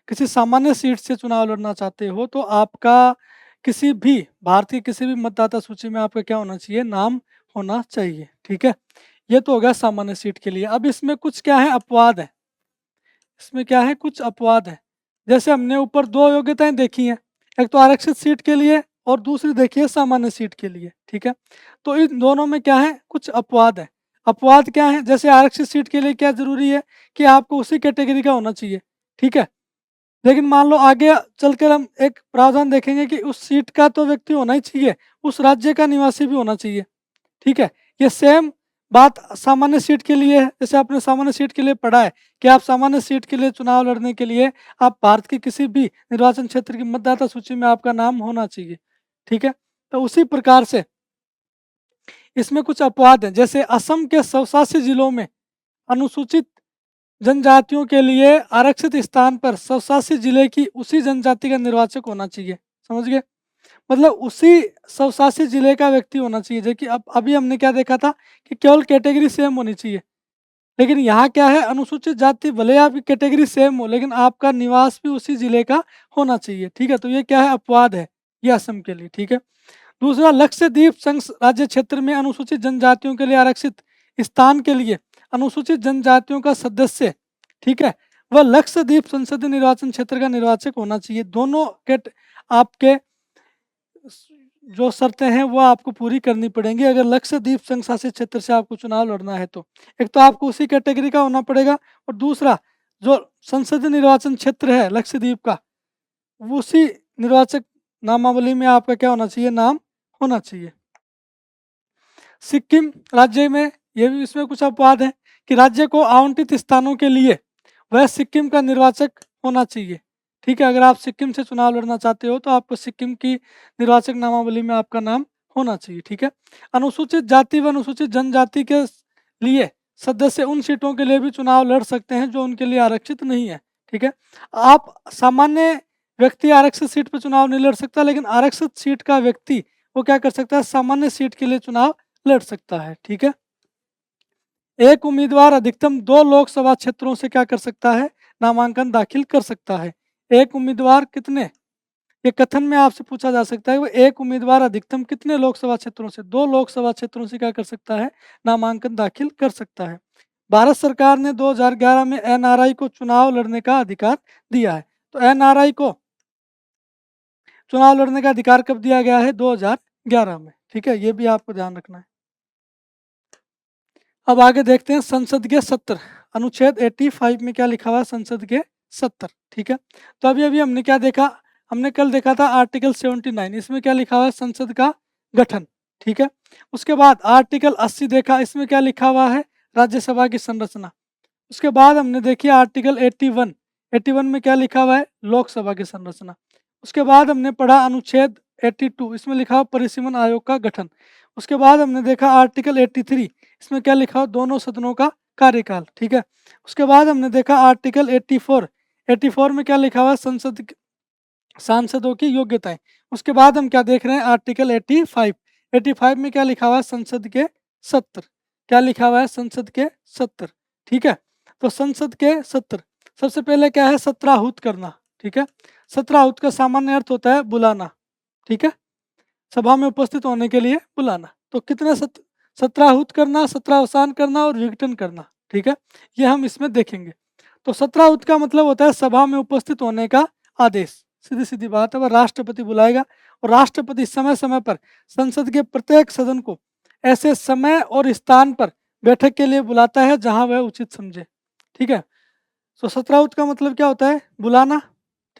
किसी सामान्य सीट से चुनाव लड़ना चाहते हो तो आपका किसी भी भारत की किसी भी मतदाता सूची में आपका क्या होना चाहिए, नाम होना चाहिए, ठीक है। ये तो होगा सामान्य सीट के लिए। अब इसमें कुछ क्या है, अपवाद है, इसमें क्या है, कुछ अपवाद है। जैसे हमने ऊपर 2 योग्यताएं देखी हैं, एक तो आरक्षित सीट के लिए और दूसरी देखी है सामान्य सीट के लिए, ठीक है। तो इन दोनों में क्या है, कुछ अपवाद है। अपवाद क्या है, जैसे आरक्षित सीट के लिए क्या जरूरी है कि आपको उसी कैटेगरी का होना चाहिए, ठीक है। लेकिन मान लो आगे चलकर हम एक प्रावधान देखेंगे कि उस सीट का तो व्यक्ति होना ही चाहिए, उस राज्य का निवासी भी होना चाहिए, ठीक है। ये सेम बात सामान्य सीट के लिए है। जैसे आपने सामान्य सीट के लिए पढ़ा है कि आप सामान्य सीट के लिए चुनाव लड़ने के लिए आप भारत के किसी भी निर्वाचन क्षेत्र की मतदाता सूची में आपका नाम होना चाहिए, ठीक है। तो उसी प्रकार से इसमें कुछ अपवाद हैं। जैसे असम के 187 जिलों में अनुसूचित जनजातियों के लिए आरक्षित स्थान पर 187 जिले की उसी जनजाति का निर्वाचक होना चाहिए, समझ गए। मतलब उसी 187 जिले का व्यक्ति होना चाहिए। देखिए अब अभी हमने क्या देखा था कि केवल कैटेगरी सेम होनी चाहिए, लेकिन यहाँ क्या है, अनुसूचित जाति भले आपकी कैटेगरी सेम हो लेकिन आपका निवास भी उसी जिले का होना चाहिए, ठीक है। तो ये क्या है, अपवाद है ये असम के लिए, ठीक है। दूसरा, लक्षद्वीप संघ राज्य क्षेत्र में अनुसूचित जनजातियों के लिए आरक्षित स्थान के लिए अनुसूचित जनजातियों का सदस्य, ठीक है, वह लक्षद्वीप संसदीय निर्वाचन क्षेत्र का निर्वाचक होना चाहिए। दोनों आपके जो शर्तें हैं वो आपको पूरी करनी पड़ेंगी अगर लक्षद्वीप संघ शासित क्षेत्र से आपको चुनाव लड़ना है तो। एक तो आपको उसी कैटेगरी का होना पड़ेगा, और दूसरा जो संसदीय निर्वाचन क्षेत्र है लक्षद्वीप का, उसी निर्वाचक नामावली में आपका क्या होना चाहिए, नाम होना चाहिए। सिक्किम राज्य में ये भी इसमें कुछ अपवाद है कि राज्य को आवंटित स्थानों के लिए वह सिक्किम का निर्वाचक होना चाहिए। ठीक है, अगर आप सिक्किम से चुनाव लड़ना चाहते हो तो आपको सिक्किम की निर्वाचक नामावली में आपका नाम होना चाहिए। ठीक है, अनुसूचित जाति व अनुसूचित जनजाति के लिए सदस्य उन सीटों के लिए भी चुनाव लड़ सकते हैं जो उनके लिए आरक्षित नहीं है। ठीक है, आप सामान्य व्यक्ति आरक्षित सीट पर चुनाव नहीं लड़ सकता, लेकिन आरक्षित सीट का व्यक्ति वो क्या कर सकता है, सामान्य सीट के लिए चुनाव लड़ सकता है। ठीक है, एक उम्मीदवार अधिकतम 2 लोकसभा क्षेत्रों से क्या कर सकता है, नामांकन दाखिल कर सकता है। एक उम्मीदवार कितने, ये कथन में आपसे पूछा जा सकता है, वो एक उम्मीदवार अधिकतम कितने लोकसभा क्षेत्रों से, 2 लोकसभा क्षेत्रों से क्या कर सकता है, नामांकन दाखिल कर सकता है। भारत सरकार ने 2011 में एनआरआई को चुनाव लड़ने का अधिकार दिया है। तो एनआरआई को चुनाव लड़ने का अधिकार कब दिया गया है, 2011 में। ठीक है, ये भी आपको ध्यान रखना है। अब आगे देखते हैं संसद के 70, अनुच्छेद 85 में क्या लिखा हुआ है, संसद के 70। ठीक है, तो अभी अभी हमने क्या देखा, हमने कल देखा था आर्टिकल 79, इसमें क्या लिखा हुआ है, संसद का गठन। ठीक है, उसके बाद आर्टिकल 80 देखा, इसमें क्या लिखा हुआ है, राज्यसभा की संरचना। उसके बाद हमने देखी आर्टिकल 81, 81 में क्या लिखा हुआ है, लोकसभा की संरचना। उसके बाद हमने पढ़ा अनुच्छेद 82, इसमें लिखा हुआ परिसीमन आयोग का गठन। उसके बाद हमने देखा आर्टिकल 83, इसमें क्या लिखा हुआ, दोनों सदनों का कार्यकाल। ठीक है, उसके बाद हमने देखा आर्टिकल 84, 84 में क्या लिखा हुआ, सांसदों की योग्यताएं। उसके बाद हम क्या देख रहे हैं, आर्टिकल 85, 85 में क्या लिखा हुआ है, संसद के 70, क्या लिखा हुआ है, संसद के 70। ठीक है, तो संसद के 70, सबसे पहले क्या है, सत्राहूत करना। ठीक है, सत्राहूत का सामान्य अर्थ होता है बुलाना। ठीक है, सभा में उपस्थित होने के लिए बुलाना। तो कितने सत्राहूत करना, सत्रावसान करना और विघटन करना। ठीक है, ये हम इसमें देखेंगे। तो सत्राहूत का मतलब होता है सभा में उपस्थित होने का आदेश। सीधी सीधी बात है, वह राष्ट्रपति बुलाएगा और राष्ट्रपति समय समय पर संसद के प्रत्येक सदन को ऐसे समय और स्थान पर बैठक के लिए बुलाता है जहां वह उचित समझे। ठीक है, तो सत्राहूत का मतलब क्या होता है, बुलाना।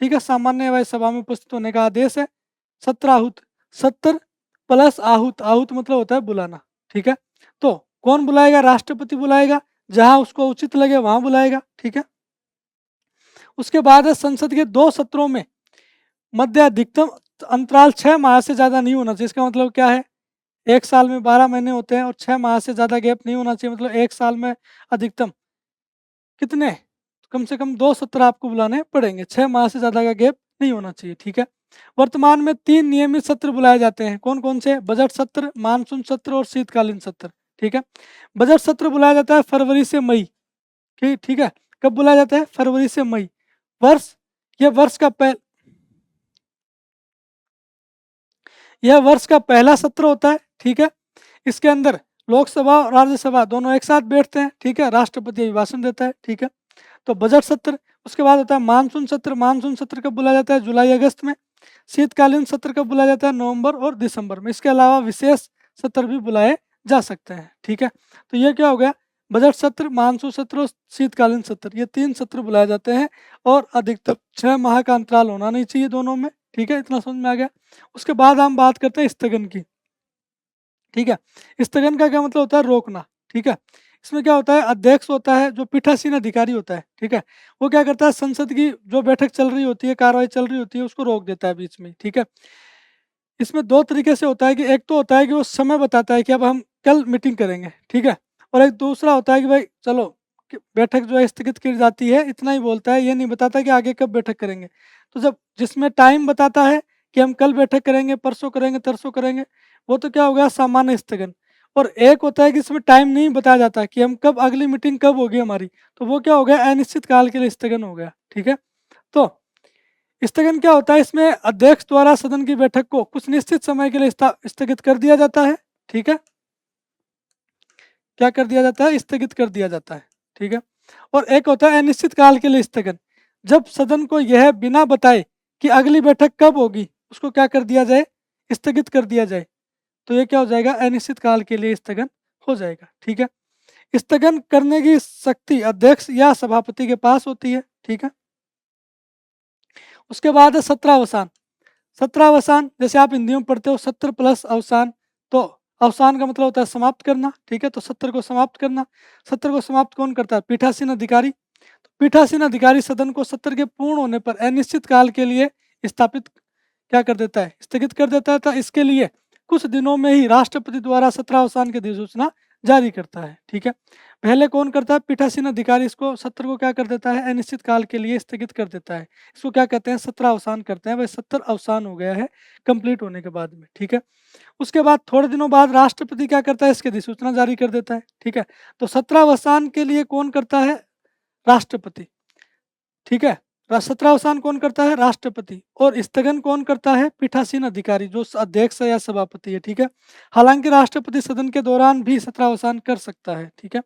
ठीक है, सामान्य वह सभा में उपस्थित होने का आदेश है। सत्राहूत, 70 प्लस आहूत, आहूत मतलब होता है बुलाना। ठीक है, तो कौन बुलाएगा, राष्ट्रपति बुलाएगा, जहां उसको उचित लगे वहां बुलाएगा। ठीक है, उसके बाद है संसद के 2 सत्रों में मध्य अधिकतम अंतराल 6 माह से ज़्यादा नहीं होना चाहिए। इसका मतलब क्या है, एक साल में 12 महीने होते हैं और 6 माह से ज़्यादा गैप नहीं होना चाहिए। मतलब एक साल में अधिकतम कितने, कम से कम 2 सत्र आपको बुलाने पड़ेंगे, 6 माह से ज़्यादा का गैप नहीं होना चाहिए। ठीक है, वर्तमान में 3 नियमित सत्र बुलाए जाते हैं, कौन कौन से, बजट सत्र, मानसून सत्र और शीतकालीन सत्र। ठीक है, बजट सत्र बुलाया जाता है फरवरी से मई। ठीक है, कब बुलाया जाता है, फरवरी से मई। वर्ष, यह वर्ष का यह वर्ष का पहला सत्र होता है। ठीक है, इसके अंदर लोकसभा और राज्यसभा दोनों एक साथ बैठते हैं। ठीक है, राष्ट्रपति अभिभाषण देता है। ठीक है, तो बजट सत्र, उसके बाद होता है मानसून सत्र। मानसून सत्र कब बुलाया जाता है, जुलाई अगस्त में। शीतकालीन सत्र कब बुलाया जाता है, नवंबर और दिसंबर में। इसके अलावा विशेष सत्र भी बुलाए जा सकते हैं। ठीक है, तो ये क्या हो गया, बजट सत्र, मानसून सत्र और शीतकालीन सत्र, ये 3 सत्र बुलाए जाते हैं और अधिकतम 6 माह का अंतराल होना नहीं चाहिए दोनों में। ठीक है, इतना समझ में आ गया। उसके बाद हम बात करते हैं स्थगन की। ठीक है, स्थगन का क्या मतलब होता है, रोकना। ठीक है, इसमें क्या होता है, अध्यक्ष होता है जो पीठासीन अधिकारी होता है। ठीक है, वो क्या करता है, संसद की जो बैठक चल रही होती है, कार्रवाई चल रही होती है, उसको रोक देता है बीच में। ठीक है, इसमें 2 तरीके से होता है कि एक तो होता है कि वो समय बताता है कि अब हम कल मीटिंग करेंगे। ठीक है, और एक दूसरा होता है कि भाई चलो बैठक जो है स्थगित की जाती है, इतना ही बोलता है, ये नहीं बताता कि आगे कब बैठक करेंगे। तो जब जिसमें टाइम बताता है कि हम कल बैठक करेंगे, परसों करेंगे, तरसों करेंगे, वो तो क्या हो गया, सामान्य स्थगन। और एक होता है कि इसमें टाइम नहीं बताया जाता कि हम कब, अगली मीटिंग कब होगी हमारी, तो वो क्या हो गया, अनिश्चित काल के लिए स्थगन हो गया। ठीक है, तो स्थगन क्या होता है, इसमें अध्यक्ष द्वारा सदन की बैठक को कुछ निश्चित समय के लिए स्थगित कर दिया जाता है। ठीक है, क्या कर दिया जाता है, स्थगित कर दिया जाता है। ठीक है, और एक होता है अनिश्चित काल के लिए स्थगन, जब सदन को यह बिना बताए कि अगली बैठक कब होगी उसको क्या कर दिया जाए, स्थगित कर दिया जाए, तो ये क्या हो जाएगा, अनिश्चित काल के लिए स्थगन हो जाएगा। ठीक है, स्थगन करने की शक्ति अध्यक्ष या सभापति के पास होती है। ठीक है, उसके बाद है सत्रावसान। 17 अवसान, जैसे आप हिंदी में पढ़ते हो 70 प्लस अवसान, तो अवसान का मतलब होता है समाप्त करना, ठीक है। तो 70 को समाप्त करना, 70 को समाप्त कौन करता है? पीठासीन अधिकारी। तो पीठासीन अधिकारी सदन को 70 के पूर्ण होने पर अनिश्चित काल के लिए स्थापित क्या कर देता है? स्थगित कर देता है। तो इसके लिए कुछ दिनों में ही राष्ट्रपति द्वारा 17 अवसान की अधिसूचना जारी करता है, ठीक है। पहले कौन करता है? पीठासीन अधिकारी इसको 70 को क्या कर देता है? अनिश्चित काल के लिए स्थगित कर देता है। इसको क्या कहते हैं? 17 अवसान करते हैं। भाई 70 अवसान हो गया है कंप्लीट होने के बाद में, ठीक है। उसके बाद थोड़े दिनों बाद राष्ट्रपति क्या करता है? इसकी अधिसूचना जारी कर देता है, ठीक है। तो 17 अवसान के लिए कौन करता है? राष्ट्रपति, ठीक है। 17 अवसान कौन करता है? राष्ट्रपति। और स्थगन कौन करता है? पीठासीन अधिकारी, जो अध्यक्ष है या सभापति है, ठीक है। हालांकि राष्ट्रपति सदन के दौरान भी 17 अवसान कर सकता है, ठीक है।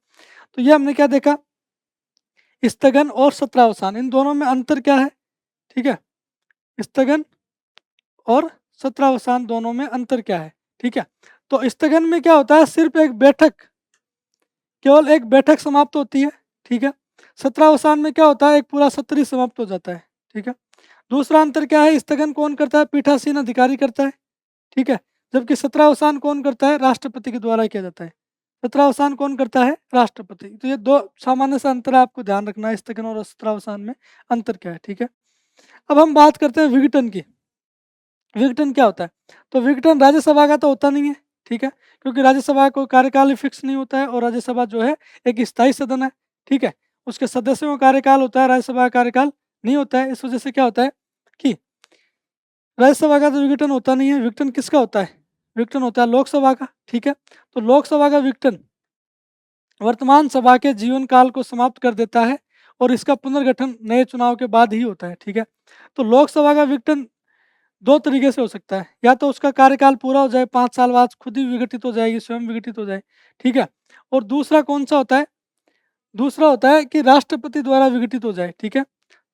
तो ये हमने क्या देखा? स्थगन और 17 अवसान, इन दोनों में अंतर क्या है? ठीक है, स्थगन और 17 अवसान दोनों में अंतर क्या है? ठीक है। तो स्थगन में क्या होता है? सिर्फ एक बैठक, केवल एक बैठक समाप्त होती है, ठीक है। 17 अवसान में क्या होता है? एक पूरा सत्र ही समाप्त हो जाता है, ठीक है। दूसरा अंतर क्या है? स्थगन कौन करता है? पीठासीन अधिकारी करता है, ठीक है। जबकि 17 अवसान कौन करता है? राष्ट्रपति के द्वारा किया जाता है। 17 अवसान कौन करता है? राष्ट्रपति। तो ये दो सामान्य सा अंतर आपको ध्यान रखना है, स्थगन और 17 अवसान में अंतर क्या है, ठीक है। अब हम बात करते हैं विघटन की। विघटन क्या होता है? तो विघटन राज्यसभा का तो होता नहीं है, ठीक है, क्योंकि राज्यसभा का कोई कार्यकाल फिक्स नहीं होता है, और राज्यसभा जो है एक स्थायी सदन है, ठीक है। उसके सदस्यों का कार्यकाल होता है, राज्यसभा का कार्यकाल नहीं होता है। इस वजह से क्या होता है कि राज्यसभा का तो विघटन होता नहीं है। विघटन किसका होता है? विघटन होता है लोकसभा का, ठीक है। तो लोकसभा का विघटन वर्तमान सभा के जीवन काल को समाप्त कर देता है, और इसका पुनर्गठन नए चुनाव के बाद ही होता है, ठीक है। तो लोकसभा का विघटन दो तरीके से हो सकता है, या तो उसका कार्यकाल पूरा हो जाए, 5 साल बाद खुद ही विघटित हो जाएगी, स्वयं विघटित हो जाए, ठीक है। और दूसरा कौन सा होता है? दूसरा होता है कि राष्ट्रपति द्वारा विघटित हो जाए, ठीक है।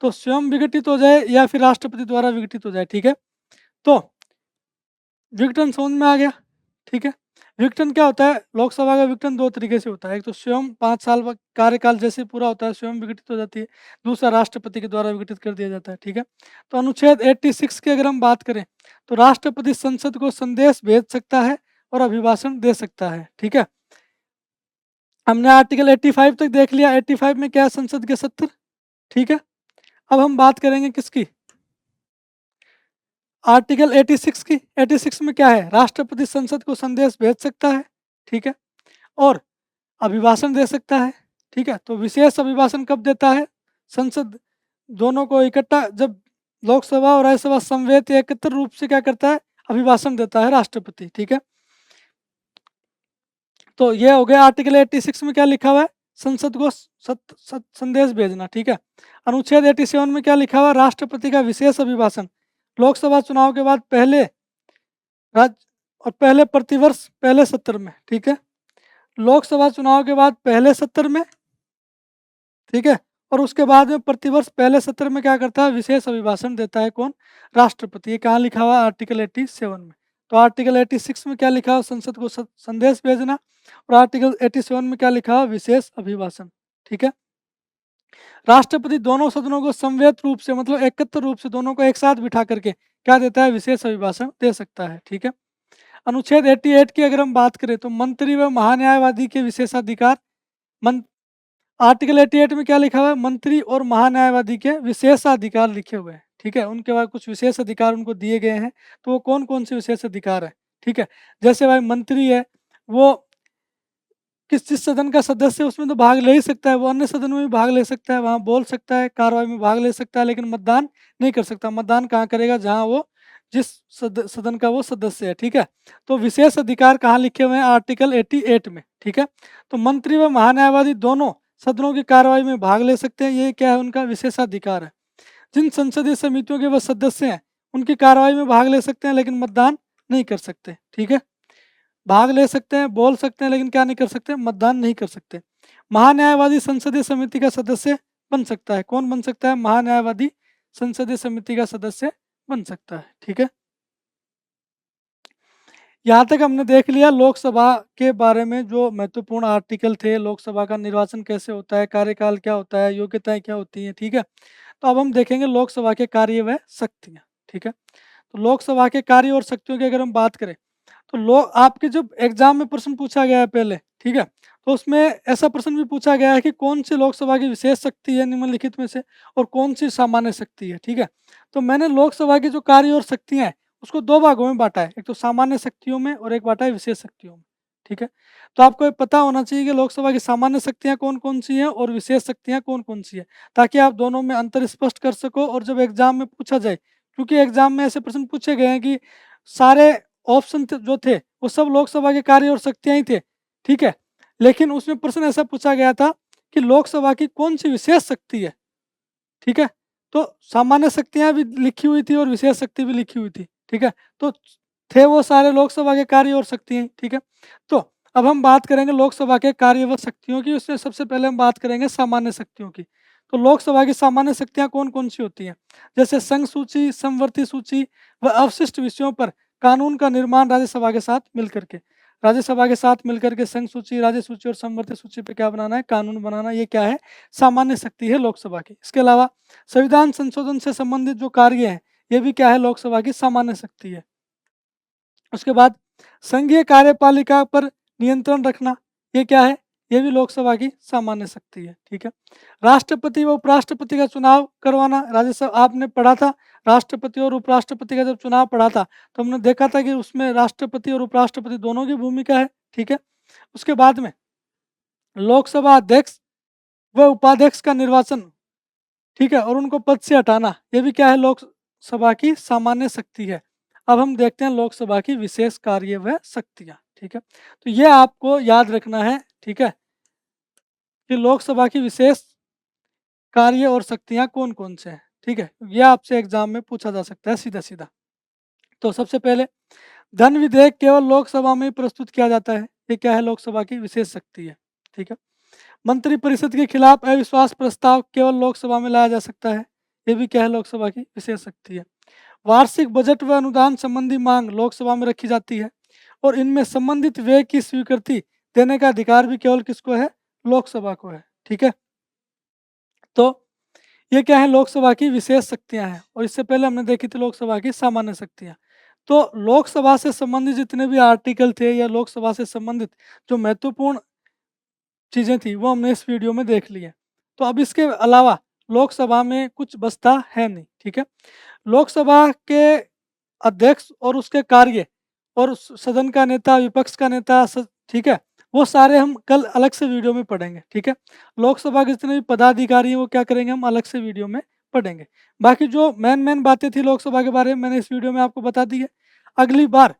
तो स्वयं विघटित हो जाए या फिर राष्ट्रपति द्वारा विघटित हो जाए, ठीक है। तो विघटन समझ में आ गया, ठीक है। विघटन क्या होता है? लोकसभा का विघटन दो तरीके से होता है। एक तो स्वयं 5 साल कार्यकाल जैसे पूरा होता है, स्वयं विघटित हो जाती है। दूसरा राष्ट्रपति के द्वारा विघटित कर दिया जाता है, ठीक है। तो अनुच्छेद 86 की अगर हम बात करें, तो राष्ट्रपति संसद को संदेश भेज सकता है और अभिभाषण दे सकता है, ठीक है। हमने आर्टिकल 85 तक देख लिया। 85 में क्या है? संसद के सत्र, ठीक है। अब हम बात करेंगे किसकी? आर्टिकल 86 की। 86 में क्या है? राष्ट्रपति संसद को संदेश भेज सकता है, ठीक है, और अभिभाषण दे सकता है, ठीक है। तो विशेष अभिभाषण कब देता है? संसद दोनों को इकट्ठा, जब लोकसभा और राज्यसभा समवेत एकत्र रूप से क्या करता है? अभिभाषण देता है राष्ट्रपति, ठीक है। तो ये हो गया आर्टिकल 86 में क्या लिखा हुआ है? संसद को संदेश भेजना, ठीक है। अनुच्छेद 87 में क्या लिखा हुआ है? राष्ट्रपति का विशेष अभिभाषण लोकसभा चुनाव के बाद पहले राज्य और पहले प्रतिवर्ष पहले सत्र में, ठीक है। लोकसभा चुनाव के बाद पहले सत्र में, ठीक है, और उसके बाद में प्रतिवर्ष पहले सत्र में क्या करता है? विशेष अभिभाषण देता है कौन? राष्ट्रपति। ये कहाँ लिखा हुआ है? आर्टिकल 87 में। तो आर्टिकल 86 में क्या लिखा हुआ? संसद को संदेश भेजना, और आर्टिकल 87 में क्या लिखा हुआ? विशेष अभिभाषण, ठीक है। राष्ट्रपति दोनों सदनों को समवेत रूप से, मतलब एकत्र रूप से दोनों को एक साथ बिठा करके क्या देता है? विशेष अभिभाषण दे सकता है, ठीक है। अनुच्छेद 88 की अगर हम बात करें, तो मंत्री व महान्यायवादी के विशेषाधिकार। आर्टिकल 88 में क्या लिखा हुआ है? मंत्री और महान्यायवादी के विशेषाधिकार लिखे हुए हैं, ठीक है। उनके बाद कुछ विशेष अधिकार उनको दिए गए हैं। तो वो कौन कौन से विशेष अधिकार है, ठीक है। जैसे भाई मंत्री है, वो किस जिस सदन का सदस्य है उसमें तो भाग ले ही सकता है, वो अन्य सदन में भी भाग ले सकता है, वहाँ बोल सकता है, कार्रवाई में भाग ले सकता है, लेकिन मतदान नहीं कर सकता। मतदान कहाँ करेगा? जहाँ वो जिस सदन का वो सदस्य है, ठीक है। तो विशेष अधिकार कहाँ लिखे हुए हैं? आर्टिकल 88 में, ठीक है। तो मंत्री व महान्यायवादी दोनों सदनों की कार्रवाई में भाग ले सकते हैं। ये क्या है? उनका विशेषाधिकार है। जिन संसदीय समितियों के वो सदस्य हैं, उनकी कार्रवाई में भाग ले सकते हैं, लेकिन मतदान नहीं कर सकते, ठीक है। भाग ले सकते हैं, बोल सकते हैं, लेकिन क्या नहीं कर सकते? मतदान नहीं कर सकते। महान्यायवादी संसदीय समिति का सदस्य बन सकता है। कौन बन सकता है? महान्यायवादी संसदीय समिति का सदस्य बन सकता है, ठीक है। यहाँ तक हमने देख लिया लोकसभा के बारे में, जो महत्वपूर्ण आर्टिकल थे। लोकसभा का निर्वाचन कैसे होता है, कार्यकाल क्या होता है, योग्यताएं क्या होती हैं, ठीक है। तो अब हम देखेंगे लोकसभा के कार्य व शक्तियाँ, ठीक है। तो लोकसभा के कार्य और शक्तियों की अगर हम बात करें तो लोग आपके जब एग्जाम में प्रश्न पूछा गया है पहले, ठीक है, तो उसमें ऐसा प्रश्न भी पूछा गया है कि कौन सी लोकसभा की विशेष शक्ति है निम्नलिखित में से और कौन सी सामान्य शक्ति है, ठीक है। तो मैंने लोकसभा की जो कार्य और शक्तियाँ हैं उसको दो भागों में बांटा है, एक तो सामान्य शक्तियों में और एक बांटा है विशेष शक्तियों में, ठीक है। तो आपको ये पता होना चाहिए कि लोकसभा की सामान्य शक्तियाँ कौन कौन सी हैं और विशेष शक्तियाँ कौन कौन सी है, ताकि आप दोनों में अंतर स्पष्ट कर सको और जब एग्जाम में पूछा जाए, क्योंकि एग्जाम में ऐसे प्रश्न पूछे गए हैं कि सारे ऑप्शन जो थे वो सब लोकसभा के कार्य और शक्तियाँ ही थे, ठीक है। लेकिन उसमें प्रश्न ऐसा पूछा गया था कि लोकसभा की कौन सी विशेष शक्ति है, ठीक है। तो सामान्य शक्तियाँ भी लिखी हुई थी और विशेष शक्ति भी लिखी हुई थी, ठीक है। तो थे वो सारे लोकसभा के कार्य और शक्तियाँ, ठीक है। तो अब हम बात करेंगे लोकसभा के कार्य व शक्तियों की, उसमें सबसे पहले हम बात करेंगे सामान्य शक्तियों की। तो लोकसभा की सामान्य शक्तियाँ कौन कौन सी होती हैं, जैसे संघ सूची, समवर्ती सूची व अवशिष्ट विषयों पर कानून का निर्माण राज्यसभा के साथ मिलकर के, राज्यसभा के साथ मिलकर के संघ सूची, राज्य सूची और समवर्ती सूची पे क्या बनाना है, कानून बनाना, ये क्या है, सामान्य शक्ति है लोकसभा की। इसके अलावा संविधान संशोधन से संबंधित जो कार्य हैं ये भी क्या है, लोकसभा की सामान्य शक्ति है। उसके बाद संघीय कार्यपालिका पर नियंत्रण रखना, ये क्या है, ये भी लोकसभा की सामान्य शक्ति है, ठीक है। राष्ट्रपति व उपराष्ट्रपति का चुनाव करवाना, राज्यसभा आपने पढ़ा था, राष्ट्रपति और उपराष्ट्रपति का जब चुनाव पढ़ा था तो हमने देखा था कि उसमें राष्ट्रपति और उपराष्ट्रपति दोनों की भूमिका है, ठीक है। उसके बाद में लोकसभा अध्यक्ष व उपाध्यक्ष का निर्वाचन, ठीक है, और उनको पद से हटाना, ये भी क्या है, लोकसभा की सामान्य शक्ति है। अब हम देखते हैं लोकसभा की विशेष कार्य व शक्तियाँ, ठीक है। तो ये आपको याद रखना है, ठीक है, कि लोकसभा की विशेष कार्य और शक्तियाँ कौन कौन से हैं, ठीक है। ये आपसे एग्जाम में पूछा जा सकता है सीधा सीधा। तो सबसे पहले धन विधेयक केवल लोकसभा में ही प्रस्तुत किया जाता है, ये क्या है, लोकसभा की विशेष शक्ति है, ठीक है। मंत्रिपरिषद के खिलाफ अविश्वास प्रस्ताव केवल लोकसभा में लाया जा सकता है, ये भी क्या है, लोकसभा की विशेष शक्ति है। वार्षिक बजट व अनुदान संबंधी मांग लोकसभा में रखी जाती है और इनमें संबंधित व्यय की स्वीकृति देने का अधिकार भी केवल किसको है, लोकसभा को है, ठीक है। तो ये क्या है, लोकसभा की विशेष शक्तियां हैं और इससे पहले हमने देखी थी लोकसभा की सामान्य शक्तियां। तो लोकसभा से संबंधित जितने भी आर्टिकल थे या लोकसभा से संबंधित जो महत्वपूर्ण चीज़ें थी वो हमने इस वीडियो में देख ली है। तो अब इसके अलावा लोकसभा में कुछ बचता है नहीं, ठीक है। लोकसभा के अध्यक्ष और उसके कार्य और सदन का नेता, विपक्ष का नेता, ठीक है, वो सारे हम कल अलग से वीडियो में पढ़ेंगे, ठीक है। लोकसभा के जितने भी पदाधिकारी हैं वो क्या करेंगे, हम अलग से वीडियो में पढ़ेंगे। बाकी जो मेन बातें थी लोकसभा के बारे में मैंने इस वीडियो में आपको बता दी है। अगली बार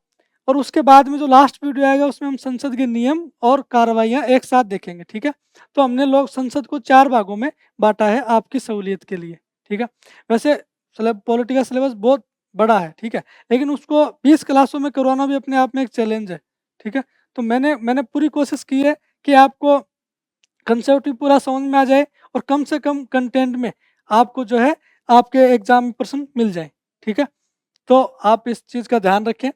और उसके बाद में जो लास्ट वीडियो आएगा उसमें हम संसद के नियम और कार्रवाइयाँ एक साथ देखेंगे, ठीक है। तो हमने लोग संसद को 4 भागों में बांटा है आपकी सहूलियत के लिए, ठीक है। वैसे पॉलिटी का सिलेबस बहुत बड़ा है, ठीक है, लेकिन उसको 20 क्लासों में करवाना भी अपने आप में एक चैलेंज है, ठीक है। तो मैंने पूरी कोशिश की है कि आपको कंसेप्ट भी पूरा समझ में आ जाए और कम से कम कंटेंट में आपको जो है आपके एग्जाम में प्रश्न मिल जाए, ठीक है। तो आप इस चीज़ का ध्यान रखें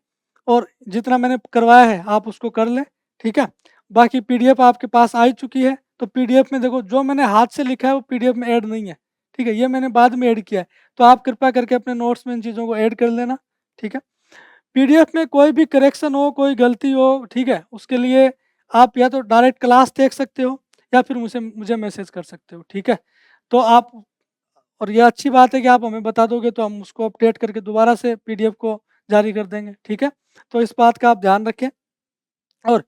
और जितना मैंने करवाया है आप उसको कर लें, ठीक है। बाकी पीडीएफ आपके पास आ ही चुकी है, तो पीडीएफ में देखो जो मैंने हाथ से लिखा है वो पीडीएफ में ऐड नहीं है, ठीक है, ये मैंने बाद में ऐड किया है। तो आप कृपया करके अपने नोट्स में इन चीज़ों को ऐड कर लेना, ठीक है। पीडीएफ में कोई भी करेक्शन हो, कोई गलती हो, ठीक है, उसके लिए आप या तो डायरेक्ट क्लास देख सकते हो या फिर मुझे मैसेज कर सकते हो, ठीक है। तो आप, और ये अच्छी बात है कि आप हमें बता दोगे तो हम उसको अपडेट करके दोबारा से पीडीएफ को जारी कर देंगे, ठीक है। तो इस बात का आप ध्यान रखें। और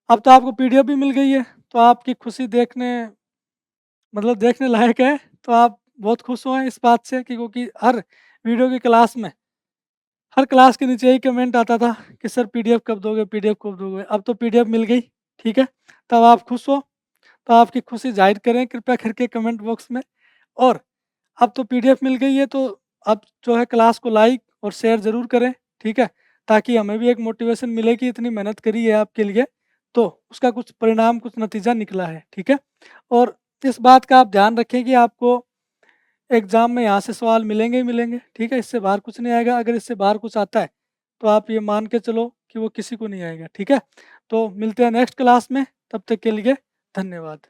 अब तो आपको पीडीएफ भी मिल गई है, तो आपकी खुशी देखने लायक है। तो आप बहुत खुश हुए इस बात से कि क्योंकि हर वीडियो की क्लास में हर क्लास के नीचे यही कमेंट आता था कि सर पीडीएफ कब दोगे, पीडीएफ कब दोगे। अब तो पीडीएफ मिल गई, ठीक है। तब आप खुश हो, तो आपकी खुशी जाहिर करें कृपया करके कमेंट बॉक्स में। और अब तो पीडीएफ मिल गई है तो अब जो है क्लास को लाइक और शेयर ज़रूर करें, ठीक है, ताकि हमें भी एक मोटिवेशन मिले कि इतनी मेहनत करी है आपके लिए तो उसका कुछ परिणाम, कुछ नतीजा निकला है, ठीक है। और इस बात का आप ध्यान रखें कि आपको एग्ज़ाम में यहाँ से सवाल मिलेंगे ही मिलेंगे, ठीक है, इससे बाहर कुछ नहीं आएगा। अगर इससे बाहर कुछ आता है तो आप ये मान के चलो कि वो किसी को नहीं आएगा, ठीक है। तो मिलते हैं नेक्स्ट क्लास में, तब तक के लिए धन्यवाद।